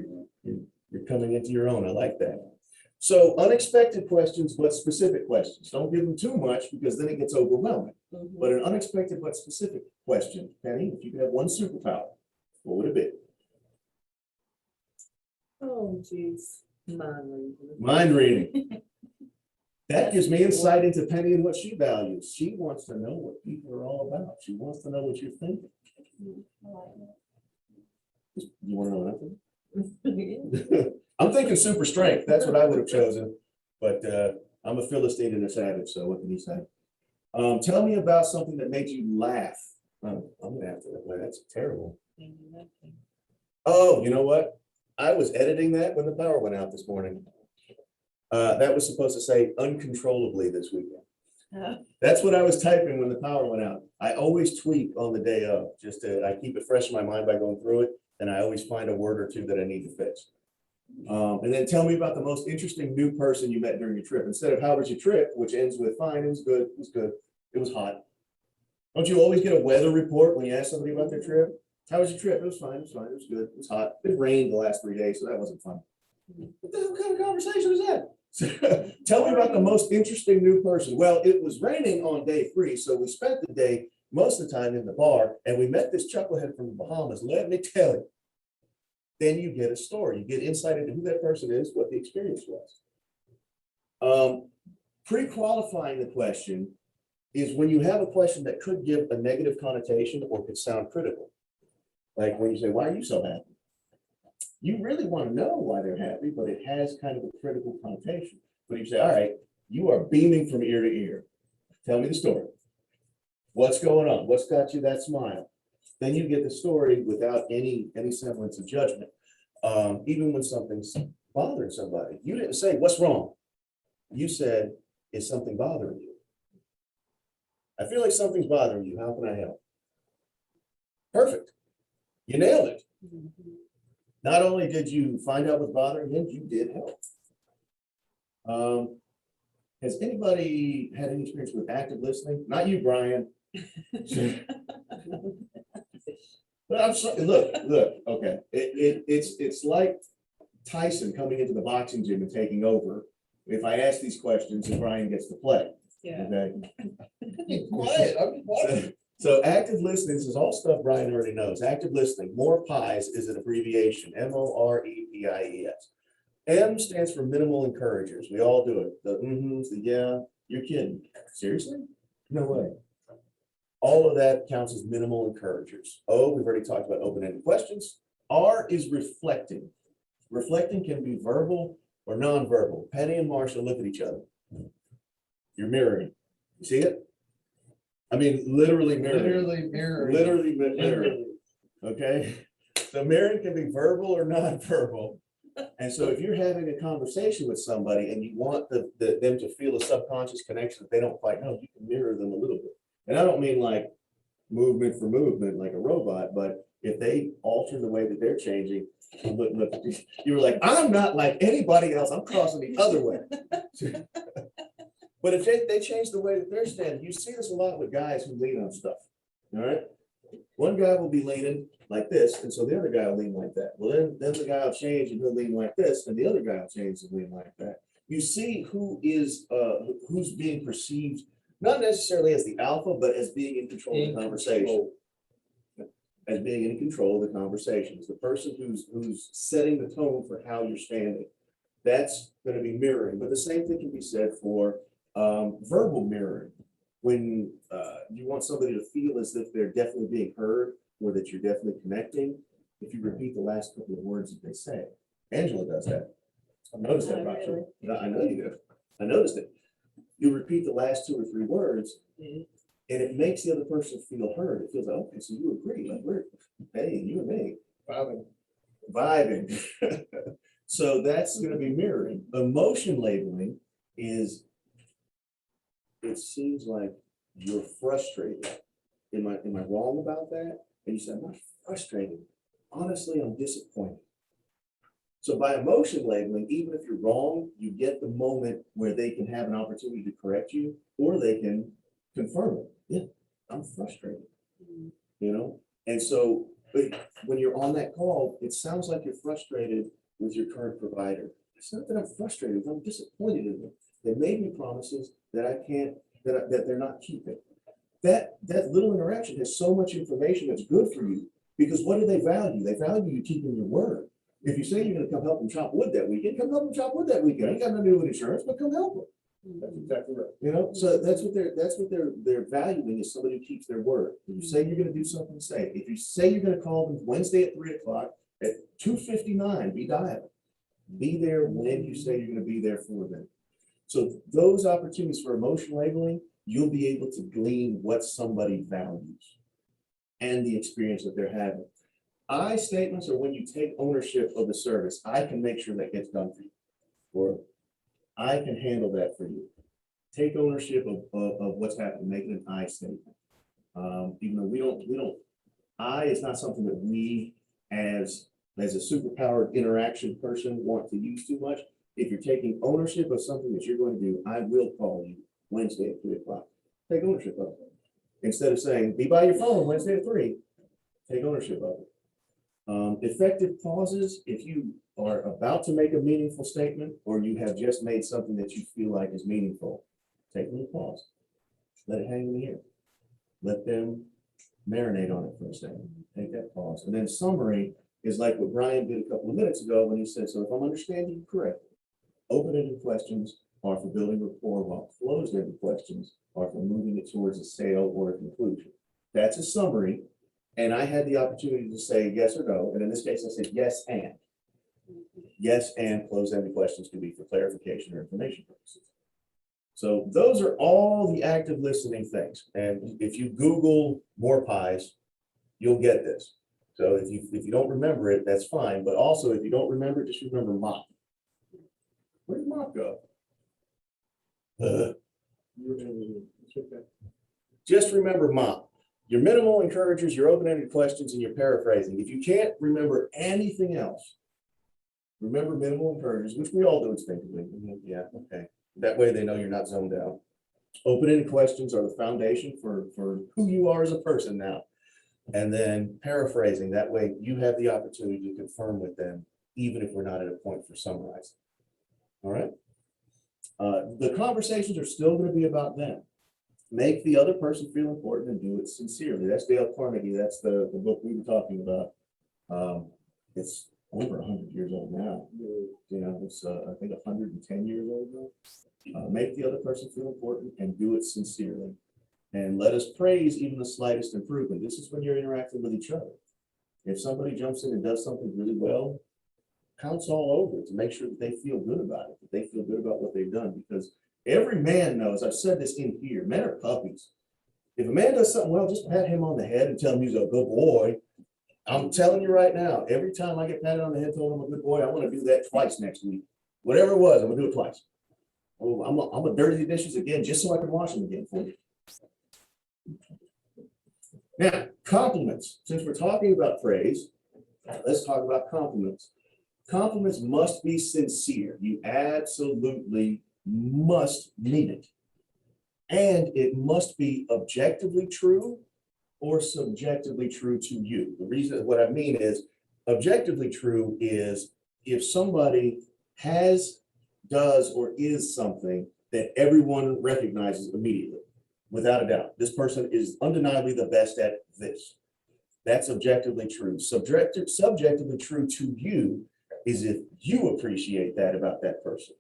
S2: you're coming into your own. I like that. So unexpected questions, but specific questions. Don't give them too much because then it gets overwhelming.
S1: Mhm.
S2: But an unexpected but specific question, Penny, if you could have one superpower, what would it be?
S6: Oh, geez, mind reading.
S2: Mind reading. That gives me insight into Penny and what she values. She wants to know what people are all about. She wants to know what you're thinking.
S1: I like that.
S2: You want to know nothing? I'm thinking super strength. That's what I would have chosen. But I'm a Philistine and a savage, so what can you say? Tell me about something that made you laugh. I'm gonna have to, well, that's terrible. Oh, you know what? I was editing that when the power went out this morning. That was supposed to say uncontrollably this weekend. That's what I was typing when the power went out. I always tweak on the day of, I keep it fresh in my mind by going through it, and I always find a word or two that I need to fix. And then tell me about the most interesting new person you met during your trip. Instead of how was your trip, which ends with fine, it was good, it was good, it was hot. Don't you always get a weather report when you ask somebody about their trip? How was your trip? It was fine, it was fine, it was good, it was hot. It rained the last 3 days, so that wasn't fun. What the hell kind of conversation is that? Tell me about the most interesting new person. Well, it was raining on day 3, so we spent the day most of the time in the bar, and we met this chucklehead from the Bahamas. Let me tell you. Then you get a story. You get insight into who that person is, what the experience was. Pre-qualifying the question is when you have a question that could give a negative connotation or could sound critical. Like when you say, why are you so happy? You really want to know why they're happy, but it has kind of a critical connotation. But you say, all right, you are beaming from ear to ear. Tell me the story. What's going on? What's got you that smile? Then you get the story without any semblance of judgment. Even when something's bothering somebody, you didn't say, what's wrong? You said, is something bothering you? I feel like something's bothering you. How can I help? Perfect. You nailed it. Not only did you find out what's bothering him, you did help. Has anybody had any experience with active listening? Not you, Brian. But I'm sorry, look, okay. It's like Tyson coming into the boxing gym and taking over. If I ask these questions and Brian gets to play.
S6: Yeah.
S2: Okay.
S4: Quiet, I'm quiet.
S2: So active listening, this is all stuff Brian already knows. Active listening, more pies is an abbreviation, MOREPIES. M stands for minimal encouragers. We all do it. The mm-hms, the yeah, you're kidding. Seriously? No way. All of that counts as minimal encouragers. O, we've already talked about open-ended questions. R is reflecting. Reflecting can be verbal or non-verbal. Penny and Marcia look at each other. You're mirroring. You see it? I mean, literally mirroring.
S4: Literally mirroring.
S2: Literally mirroring. Okay? So mirroring can be verbal or non-verbal. And so if you're having a conversation with somebody and you want them to feel a subconscious connection that they don't quite know, you can mirror them a little bit. And I don't mean like movement for movement, like a robot, but if they alter the way that they're changing, look, you were like, I'm not like anybody else, I'm crossing the other way. But if they change the way that they're standing, you see this a lot with guys who lean on stuff, all right? One guy will be leaning like this, and so the other guy will lean like that. Well, then the guy will change and he'll lean like this, and the other guy will change and lean like that. You see who is, who's being perceived, not necessarily as the alpha, but as being in control of the conversation. As being in control of the conversation. It's the person who's setting the tone for how you're standing. That's going to be mirroring, but the same thing can be said for verbal mirroring. When you want somebody to feel as if they're definitely being heard or that you're definitely connecting, if you repeat the last couple of words that they say. Angela does that. I've noticed that about you. I know you do. I noticed it. You repeat the last 2 or 3 words, and it makes the other person feel heard. It feels like, okay, so you agree, like we're, hey, you and me, vibing. So that's going to be mirroring. Emotion labeling is, it seems like you're frustrated. Am I wrong about that? And you say, I'm not frustrated. Honestly, I'm disappointed. So by emotion labeling, even if you're wrong, you get the moment where they can have an opportunity to correct you, or they can confirm it. Yeah, I'm frustrated, you know? And so, but when you're on that call, it sounds like you're frustrated with your current provider. It's not that I'm frustrated, I'm disappointed in them. They made me promises that I can't, that they're not keeping. That little interaction has so much information that's good for you, because what do they value? They value you keeping your word. If you say you're gonna come help them chop wood that weekend, come help them chop wood that weekend. Ain't got nothing to do with insurance, but come help them.
S4: That's exactly right.
S2: You know, so that's what they're valuing, is somebody who keeps their word. If you say you're gonna do something, say it. If you say you're gonna call them Wednesday at 3 o'clock, at 2:59, be dialed. Be there when you say you're gonna be there for them. So those opportunities for emotion labeling, you'll be able to glean what somebody values and the experience that they're having. I statements are when you take ownership of the service. I can make sure that gets done for you, or I can handle that for you. Take ownership of what's happening, make it an I statement. Even though we don't, I is not something that we as a superpowered interaction person want to use too much. If you're taking ownership of something that you're going to do, I will call you Wednesday at 3 o'clock. Take ownership of it. Instead of saying, be by your phone Wednesday at 3, take ownership of it. Effective pauses, if you are about to make a meaningful statement, or you have just made something that you feel like is meaningful, take a little pause. Let it hang in the air. Let them marinate on it for a second. Take that pause. And then summary is like what Brian did a couple of minutes ago when he said, so if I'm understanding you correctly, open-ended questions are for building rapport, while closed-ended questions are for moving it towards a sale or a conclusion. That's a summary. And I had the opportunity to say yes or no. And in this case, I said yes and. Yes and closed-ended questions can be for clarification or information purposes. So those are all the active listening things. And if you Google more pies, you'll get this. So if you don't remember it, that's fine. But also, if you don't remember it, just remember MOP. Where did MOP go? Just remember MOP. Your minimal encouragers, your open-ended questions, and your paraphrasing. If you can't remember anything else, remember minimal encouragers, which we all do instinctively. Yeah, okay. That way they know you're not zoned out. Open-ended questions are the foundation for who you are as a person now. And then paraphrasing, that way you have the opportunity to confirm with them, even if we're not at a point for summarizing. All right. The conversations are still going to be about them. Make the other person feel important and do it sincerely. That's Dale Carnegie. That's the book we were talking about. It's over 100 years old now. You know, it's I think 110 years old now. Make the other person feel important and do it sincerely. And let us praise even the slightest improvement. This is when you're interacting with each other. If somebody jumps in and does something really well, counts all over it to make sure that they feel good about it, that they feel good about what they've done. Because every man knows, I've said this in here, men are puppies. If a man does something well, just pat him on the head and tell him he's a good boy. I'm telling you right now, every time I get patted on the head, told him I'm a good boy, I want to do that twice next week. Whatever it was, I'm gonna do it twice. Oh, I'm gonna dirty the dishes again just so I can wash them again for you. Now, compliments. Since we're talking about praise, let's talk about compliments. Compliments must be sincere. You absolutely must mean it. And it must be objectively true or subjectively true to you. The reason, what I mean is, objectively true is if somebody has, does, or is something that everyone recognizes immediately, without a doubt. This person is undeniably the best at this. That's objectively true. Subjectively true to you is if you appreciate that about that person.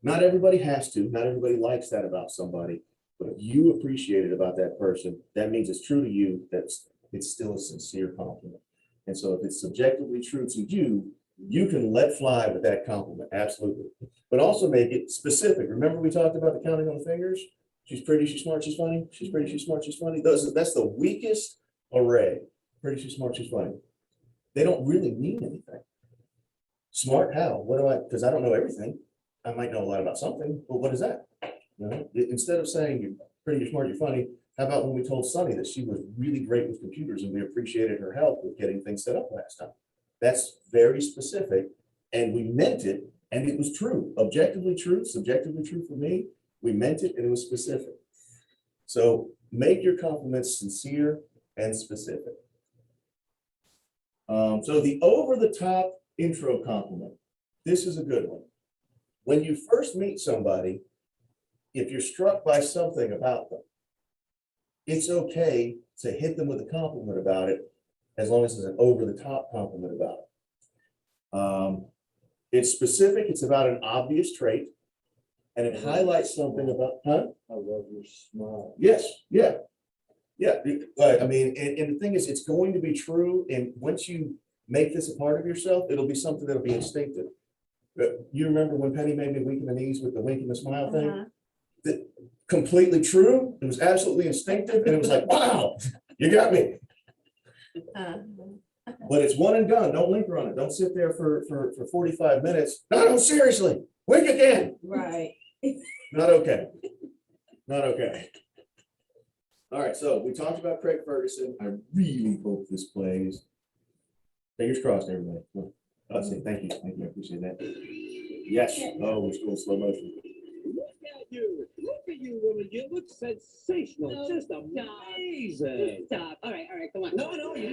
S2: Not everybody has to, not everybody likes that about somebody, but if you appreciate it about that person, that means it's true to you, it's still a sincere compliment. And so if it's subjectively true to you, you can let fly with that compliment, absolutely. But also make it specific. Remember we talked about the counting on the fingers? She's pretty, she's smart, she's funny. She's pretty, she's smart, she's funny. That's the weakest array. Pretty, she's smart, she's funny. They don't really mean anything. Smart how? What do I, because I don't know everything. I might know a lot about something, but what is that? You know, instead of saying you're pretty, you're smart, you're funny, how about when we told Sunny that she was really great with computers and we appreciated her help with getting things set up last time? That's very specific and we meant it, and it was true, objectively true, subjectively true for me. We meant it and it was specific. So make your compliments sincere and specific. So the over-the-top intro compliment, this is a good one. When you first meet somebody, if you're struck by something about them, it's okay to hit them with a compliment about it, as long as it's an over-the-top compliment about it. It's specific, it's about an obvious trait, and it highlights something about, huh?
S4: I love your smile.
S2: Yes, yeah. Yeah, I mean, and the thing is, it's going to be true, and once you make this a part of yourself, it'll be something that'll be instinctive. You remember when Penny made me wink in the knees with the wink and the smile thing?
S1: Uh-huh.
S2: That completely true, it was absolutely instinctive, and it was like, wow, you got me.
S1: Uh,
S2: But it's one and done, don't linger on it, don't sit there for 45 minutes. No, seriously, wink again.
S1: Right.
S2: Not okay. Not okay. All right, so we talked about Craig Ferguson. I really hope this plays. Fingers crossed, everybody. I'll say thank you, I appreciate that. Yes, oh, we're still in slow motion.
S7: Look at you, woman. You look sensational.
S8: Oh,
S7: Just
S8: stop.
S7: amazing.
S8: Stop. All right, come on.
S7: No, you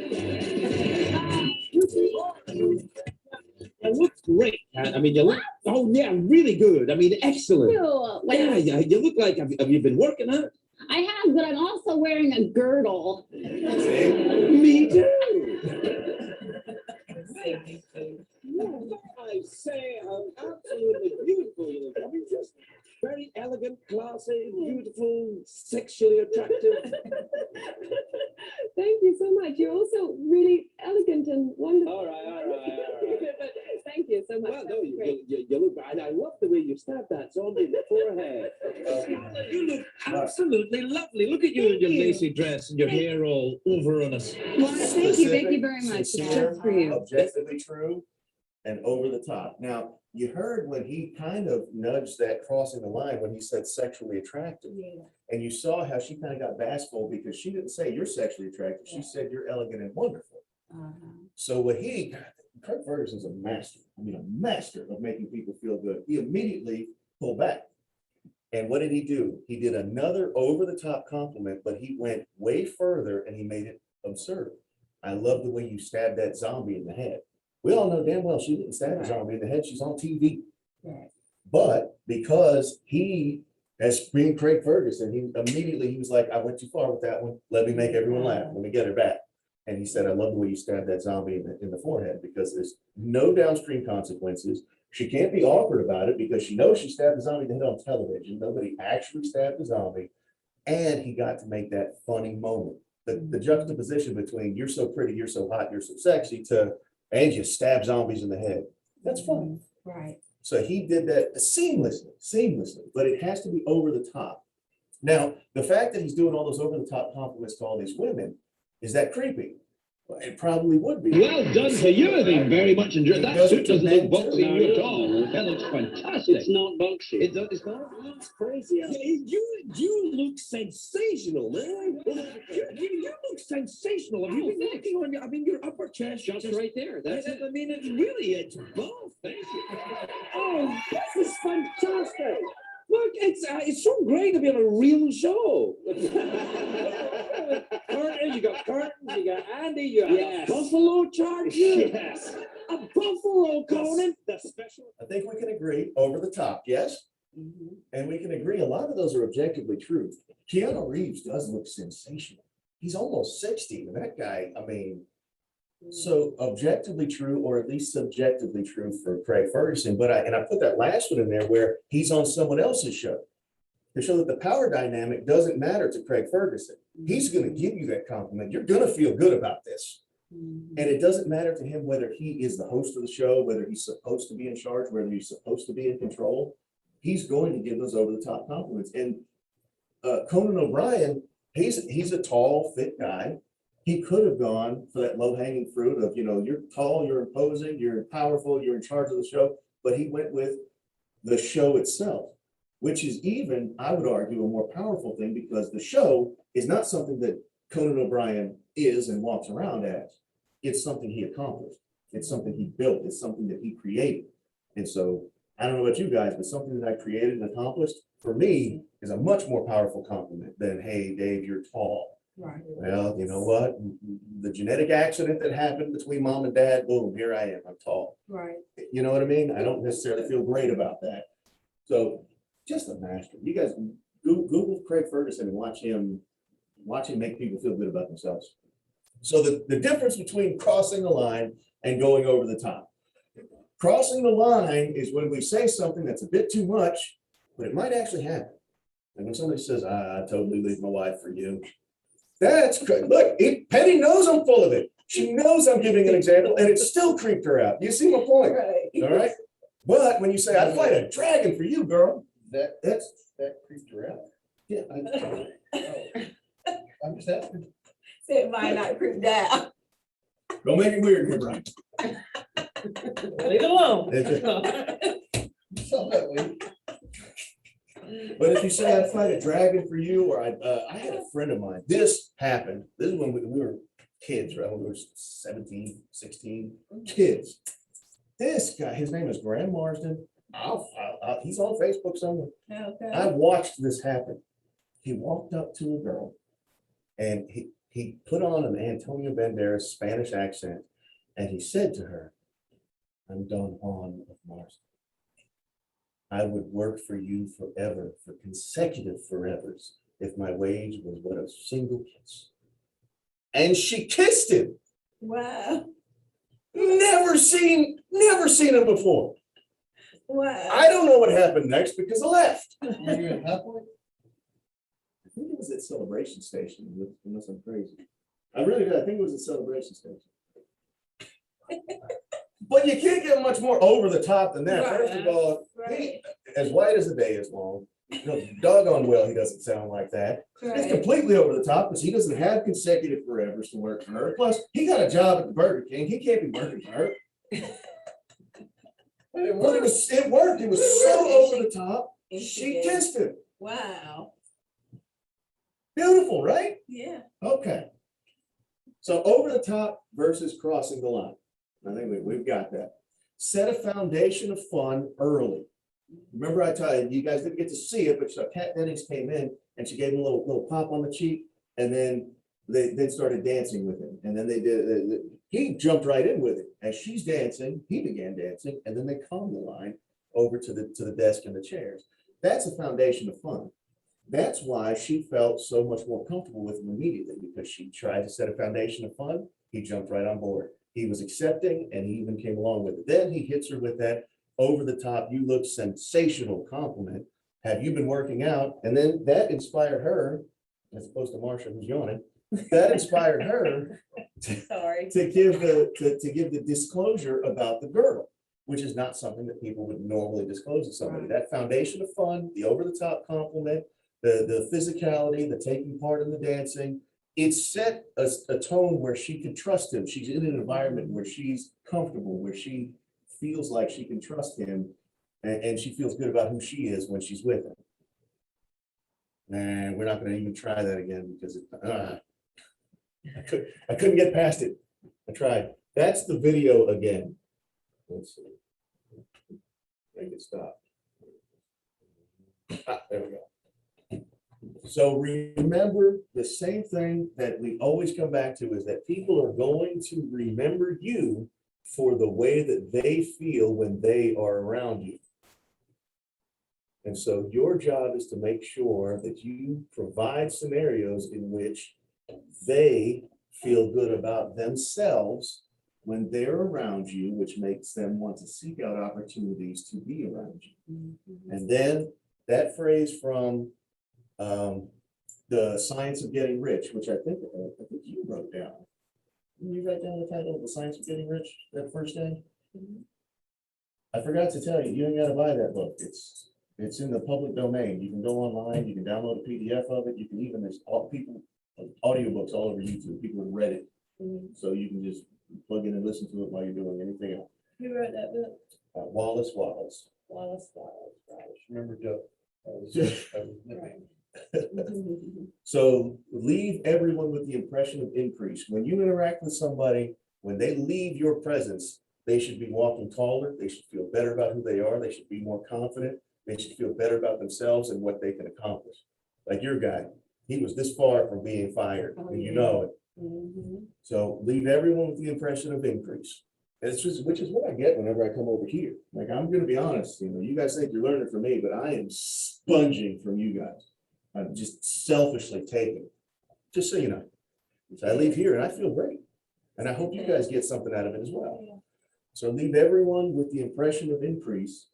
S7: look great. I mean, you look, oh, yeah, really good. I mean, excellent. Yeah, you look like, have you been working out?
S8: I have, but I'm also wearing a girdle.
S7: Me too. I say, absolutely beautiful. You look. I mean, just very elegant, classy, beautiful, sexually attractive.
S9: Thank you so much. You're also really elegant and wonderful.
S7: All right.
S9: Thank you so much.
S7: Well, no,
S9: That's
S7: you
S9: great.
S7: look, and I love the way you stabbed that zombie in the forehead. You look absolutely lovely. Look at you in your lacy dress and your hair all over on us.
S9: Well, thank you very much.
S2: Sincere,
S9: Just for you.
S2: objectively true, and over the top. Now, you heard when he kind of nudged that crossing the line when he said sexually attractive.
S1: Yeah.
S2: And you saw how she kind of got bashful because she didn't say you're sexually attractive. She said you're elegant and wonderful.
S1: Uh-huh.
S2: So what Craig Ferguson's a master. I mean, a master of making people feel good. He immediately pulled back. And what did he do? He did another over-the-top compliment, but he went way further and he made it absurd. I love the way you stabbed that zombie in the head. We all know damn well she didn't stab the zombie in the head. She's on TV.
S1: Right.
S2: But because he, as being Craig Ferguson, he was like, I went too far with that one. Let me make everyone laugh. Let me get her back. And he said, I love the way you stabbed that zombie in the forehead because there's no downstream consequences. She can't be awkward about it because she knows she stabbed the zombie in the head on television. Nobody actually stabbed the zombie. And he got to make that funny moment. The juxtaposition between you're so pretty, you're so hot, you're so sexy to, and you stab zombies in the head. That's fun.
S1: Right.
S2: So he did that seamlessly, but it has to be over the top. Now, the fact that he's doing all those over the top compliments to all these women, is that creepy? Well, it probably would be.
S7: Well done to you. I think very much enjoyed. That suit doesn't look boxy
S2: No,
S7: at all. That looks fantastic.
S8: It's not boxy.
S7: It's not? It's crazy. You look sensational, man. You look sensational. Have you been working on your, I mean, your upper chest?
S8: Just right there. That's it.
S7: I mean, it's both. Thank you. Oh, this is fantastic. Look, it's so great to be on a real show. Curtains, you got curtains, you got Andy, you got
S8: Yes.
S7: Buffalo Charger.
S8: Yes.
S7: A Buffalo Conan.
S8: The special.
S2: I think we can agree over the top, yes?
S1: Mhm.
S2: And we can agree a lot of those are objectively true. Keanu Reeves does look sensational. He's almost 60, and that guy, I mean, so objectively true, or at least subjectively true for Craig Ferguson. But I put that last one in there where he's on someone else's show to show that the power dynamic doesn't matter to Craig Ferguson. He's going to give you that compliment. You're going to feel good about this.
S1: Mhm.
S2: And it doesn't matter to him whether he is the host of the show, whether he's supposed to be in charge, whether he's supposed to be in control. He's going to give those over the top compliments. And Conan O'Brien, he's a tall, fit guy. He could have gone for that low hanging fruit of, you're tall, you're imposing, you're powerful, you're in charge of the show. But he went with the show itself, which is even, I would argue, a more powerful thing because the show is not something that Conan O'Brien is and walks around as. It's something he accomplished. It's something he built. It's something that he created. And so I don't know about you guys, but something that I created and accomplished for me is a much more powerful compliment than, hey, Dave, you're tall.
S1: Right.
S2: Well, you know what? The genetic accident that happened between mom and dad, boom, here I am, I'm tall.
S1: Right.
S2: You know what I mean? I don't necessarily feel great about that. So just a master. You guys Google Craig Ferguson and watch him make people feel good about themselves. So the difference between crossing the line and going over the top. Crossing the line is when we say something that's a bit too much, but it might actually happen. And when somebody says, I totally leave my wife for you. That's good. Look, Penny knows I'm full of it. She knows I'm giving an example and it still creeped her out. You see my point?
S1: Right.
S2: All right. But when you say, I'd fight a dragon for you, girl,
S4: That creeped her out.
S2: yeah,
S4: I'm just asking.
S1: It might not creep down.
S2: don't make it weird here, Brian.
S6: Leave it alone.
S4: So that way,
S2: But if you say I'd fight a dragon for you, or I had a friend of mine, this happened. This is when we were kids, right? When we were 17, 16, kids. This guy, his name is Graham Marsden. He's on Facebook somewhere.
S1: Okay.
S2: I watched this happen. He walked up to a girl and he put on an Antonio Banderas Spanish accent and he said to her, I'm Don Juan of Marsden. I would work for you forever, for consecutive forevers, if my wage was but a single kiss. And she kissed him.
S1: Wow.
S2: Never seen him before.
S1: Wow.
S2: I don't know what happened next because I left.
S4: were you in High Point?
S2: I think it was at Celebration Station, unless I'm crazy. I really did. I think it was at Celebration Station. But you can't get much more over the top than that. First of all,
S1: Right.
S2: as white as the day is long, you know, doggone well, he doesn't sound like that. It's
S1: Right.
S2: completely over the top because he doesn't have consecutive forevers to work for her. Plus, he got a job at the Burger King. He can't be working for her. But it worked. It was so over the top.
S1: And
S2: She kissed him.
S1: Wow.
S2: Beautiful, right?
S1: Yeah.
S2: Okay. So over the top versus crossing the line. I think we've got that. Set a foundation of fun early. Remember I told you guys didn't get to see it, but so Kat Dennings came in and she gave him a little pop on the cheek and then they started dancing with him. And then he jumped right in with it. As she's dancing, he began dancing and then they calmed the line over to the desk and the chairs. That's a foundation of fun. That's why she felt so much more comfortable with him immediately because she tried to set a foundation of fun. He jumped right on board. He was accepting and he even came along with it. Then he hits her with that over the top, you look sensational compliment. Have you been working out? And then that inspired her, as opposed to Marsha who's yawning, that inspired her
S1: Sorry.
S2: to give the disclosure about the girdle, which is not something that people would normally disclose to somebody. That foundation of fun, the over the top compliment, the physicality, the taking part in the dancing, it set a tone where she could trust him. She's in an environment where she's comfortable, where she feels like she can trust him and she feels good about who she is when she's with him. And we're not going to even try that again because I couldn't get past it. I tried. That's the video again. Let's see. Make it stop. There we go. So remember the same thing that we always come back to is that people are going to remember you for the way that they feel when they are around you. And so your job is to make sure that you provide scenarios in which they feel good about themselves when they're around you, which makes them want to seek out opportunities to be around you. And then that phrase from the Science of Getting Rich, which I think you wrote down. You write down the title of The Science of Getting Rich that first day? I forgot to tell you, you ain't gotta buy that book. It's in the public domain. You can go online, you can download a PDF of it. You can even, there's audiobooks all over YouTube. People have read it. So you can just plug in and listen to it while you're doing anything else.
S1: Who wrote that book?
S2: Wallace Wallace.
S1: Wallace Wallace, right.
S4: Remember Doug?
S2: So leave everyone with the impression of increase. When you interact with somebody, when they leave your presence, They should be walking taller. They should feel better about who they are. They should be more confident. They should feel better about themselves and what they can accomplish. Like your guy, he was this far from being fired, and you know it.
S1: Mhm.
S2: So leave everyone with the impression of increase. And it's just, which is what I get whenever I come over here. Like, I'm gonna be honest, you guys think you're learning from me, but I am sponging from you guys. I'm just selfishly taking, just so you know. So I leave here and I feel great. And I hope you guys get something out of it as well. So leave everyone with the impression of increase.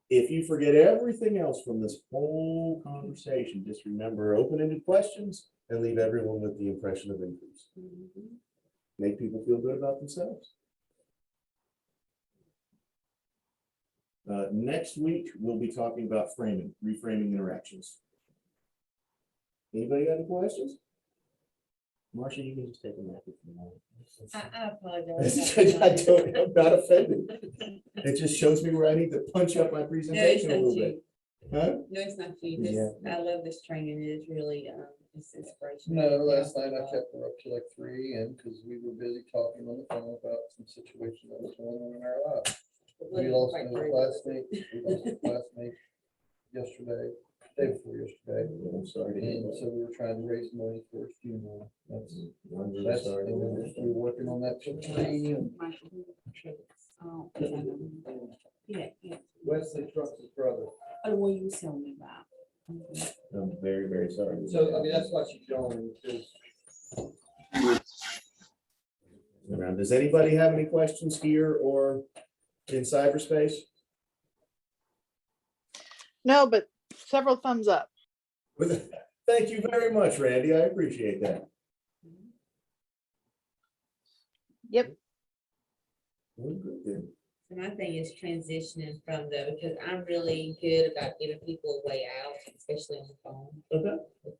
S2: If you forget everything else from this whole conversation, just remember open-ended questions and leave everyone with the impression of increase. Make people feel good about themselves. Next week, we'll be talking about reframing interactions. Anybody got any questions? Marcia, you can just take a nap if you want.
S3: I apologize.
S2: I'm not offended. It just shows me where I need to punch up my
S3: No, it's
S2: presentation a
S3: not
S2: little
S3: you.
S2: bit. Huh?
S3: No, it's not you. This, I love this training. It is really, it's inspirational.
S4: No, last night I kept her up to like 3 AM because we were busy talking on the phone about some situation that was going on in our lives. We lost a classmate, yesterday, day before yesterday.
S2: I'm sorry to hear
S4: And
S2: that.
S4: so we were trying to raise money for his funeral. That's,
S2: I'm really
S4: that's,
S2: sorry.
S4: and we're working on that till 3 and
S1: Oh, yeah.
S4: Wesley Trump's brother.
S1: Oh, the one you was telling me about.
S2: I'm very, very sorry.
S4: So, I mean, that's why she's going, because
S2: Around. Does anybody have any questions here or in cyberspace?
S5: No, but several thumbs up.
S2: Thank you very much, Randy. I appreciate that.
S5: Yep.
S2: Well, good then.
S3: So my thing is transitioning from because I'm really good about giving people a way out, especially on the phone
S2: Okay.
S3: with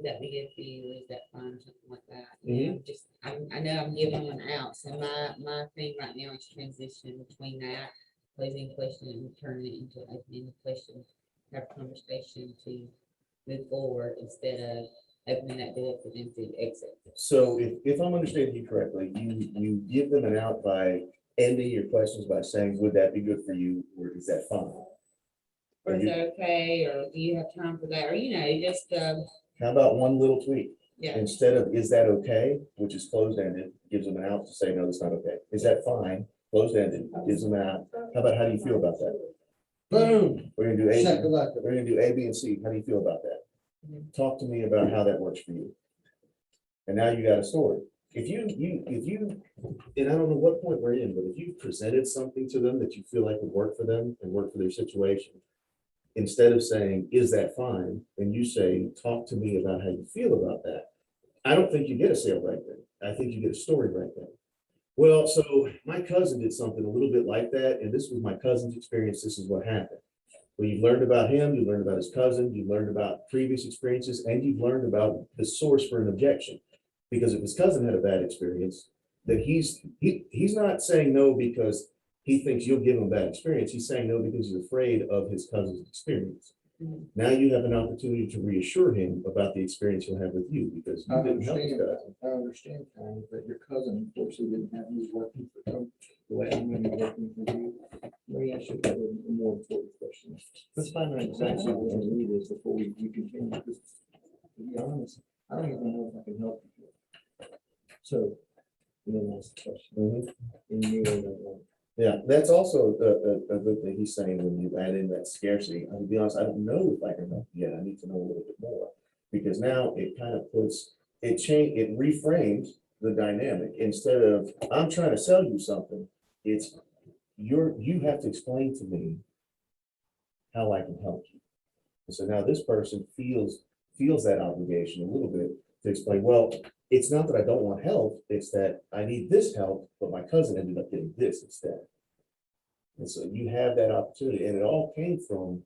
S3: that we get fee, is that fun, something like that. You know, just, I know I'm giving one out, so my thing right now is transition between that, posing a question and turning it into opening a question, have a conversation to move forward instead of opening that door for them to exit.
S2: So if I'm understanding you correctly, you give them an out by ending your questions by saying, would that be good for you, or is that fine?
S3: Or is that okay, or do you have time for that, or, just,
S2: How about one little tweak?
S3: yeah.
S2: Instead of, is that okay, which is closed-ended, gives them an out to say, no, that's not okay. Is that fine? Closed-ended, gives them an out. How about, how do you feel about that?
S4: boom,
S2: We're gonna do A,
S4: check the luck.
S2: we're gonna do A, B, and C. How do you feel about that? Talk to me about how that works for you. And now you got a story. If you, and I don't know what point we're in, but if you presented something to them that you feel like would work for them and work for their situation, instead of saying, is that fine? And you say, talk to me about how you feel about that. I don't think you get a sale right then. I think you get a story right then. Well, so my cousin did something a little bit like that, and this was my cousin's experience. This is what happened. Well, you've learned about him, you learned about his cousin, you learned about previous experiences, and you've learned about the source for an objection. Because if his cousin had a bad experience, then he's not saying no because he thinks you'll give him a bad experience. He's saying no because he's afraid of his cousin's experience. Now you have an opportunity to reassure him about the experience he'll have with you because you
S4: I
S2: didn't help his
S4: understand,
S2: cousin.
S4: I understand, Connie, but your cousin unfortunately didn't have you working for him the way I'm gonna be working for you. Let me ask you a more important question. Let's find out exactly what your need is before we continue, because to be honest, I don't even know if I can help you. So, and then ask the question, and you know that.
S2: Yeah, that's also a good thing he's saying when you add in that scarcity. I'll be honest, I don't know if I can help yet. I need to know a little bit more. Because now it kind of puts, it reframes the dynamic. Instead of, I'm trying to sell you something, it's you have to explain to me how I can help you. And so now this person feels that obligation a little bit to explain, well, it's not that I don't want help, it's that I need this help, but my cousin ended up getting this instead. And so you have that opportunity, and it all came from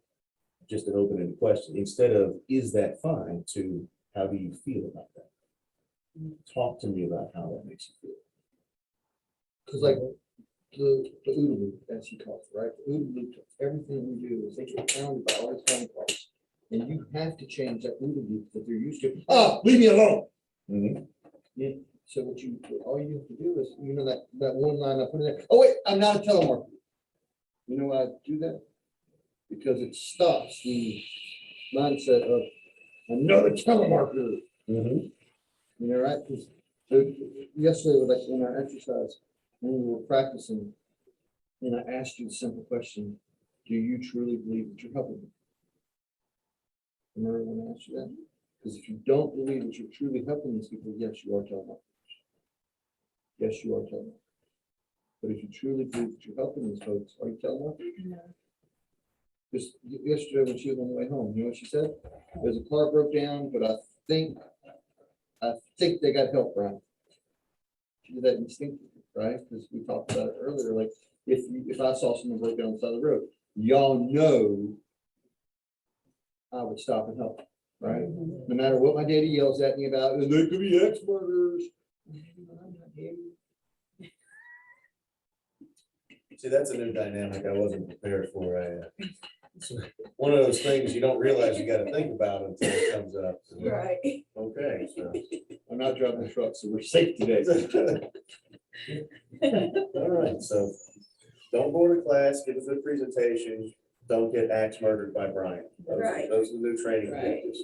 S2: just an open-ended question, instead of, is that fine, to how do you feel about that? Talk to me about how that makes you feel.
S4: Because like the OODA loop, as he calls it, right? The OODA loop, everything we do is they get pounded by all these phone calls. And you have to change that OODA loop that they're used to. Ah, leave me alone.
S2: Mhm.
S4: Yeah, So all you have to do is, that one line I put in there, oh wait, I'm not a telemarketer. You know why I do that? Because it stops the mindset of another telemarketer. You know, right? Because yesterday, like in our exercise, when we were practicing, and I asked you the simple question, do you truly believe that you're helping them? Remember when I asked you that? Because if you don't believe that you're truly helping these people, yes, you are telemarketers. Yes, you are telemarketers. But if you truly believe that you're helping these folks, are you telemarketers?
S3: No.
S4: Just yesterday when she was on the way home, you know what she said? There's a car broke down, but I think they got help, Brian. She did that instinctively, right? Because we talked about it earlier, like if I saw someone broke down on the side of the road, y'all know I would stop and help, right? No matter what my daddy yells at me about, they could be ex-murderers.
S10: See, that's a new dynamic I wasn't prepared for. It's one of those things you don't realize you gotta think about until it comes up.
S1: Right.
S10: Okay, so.
S4: I'm not driving the truck, so we're safe today.
S10: All right, so don't board a class, give a good presentation, don't get axe murdered by Brian.
S1: Right.
S10: Those are the new training
S1: Right.
S10: objectives.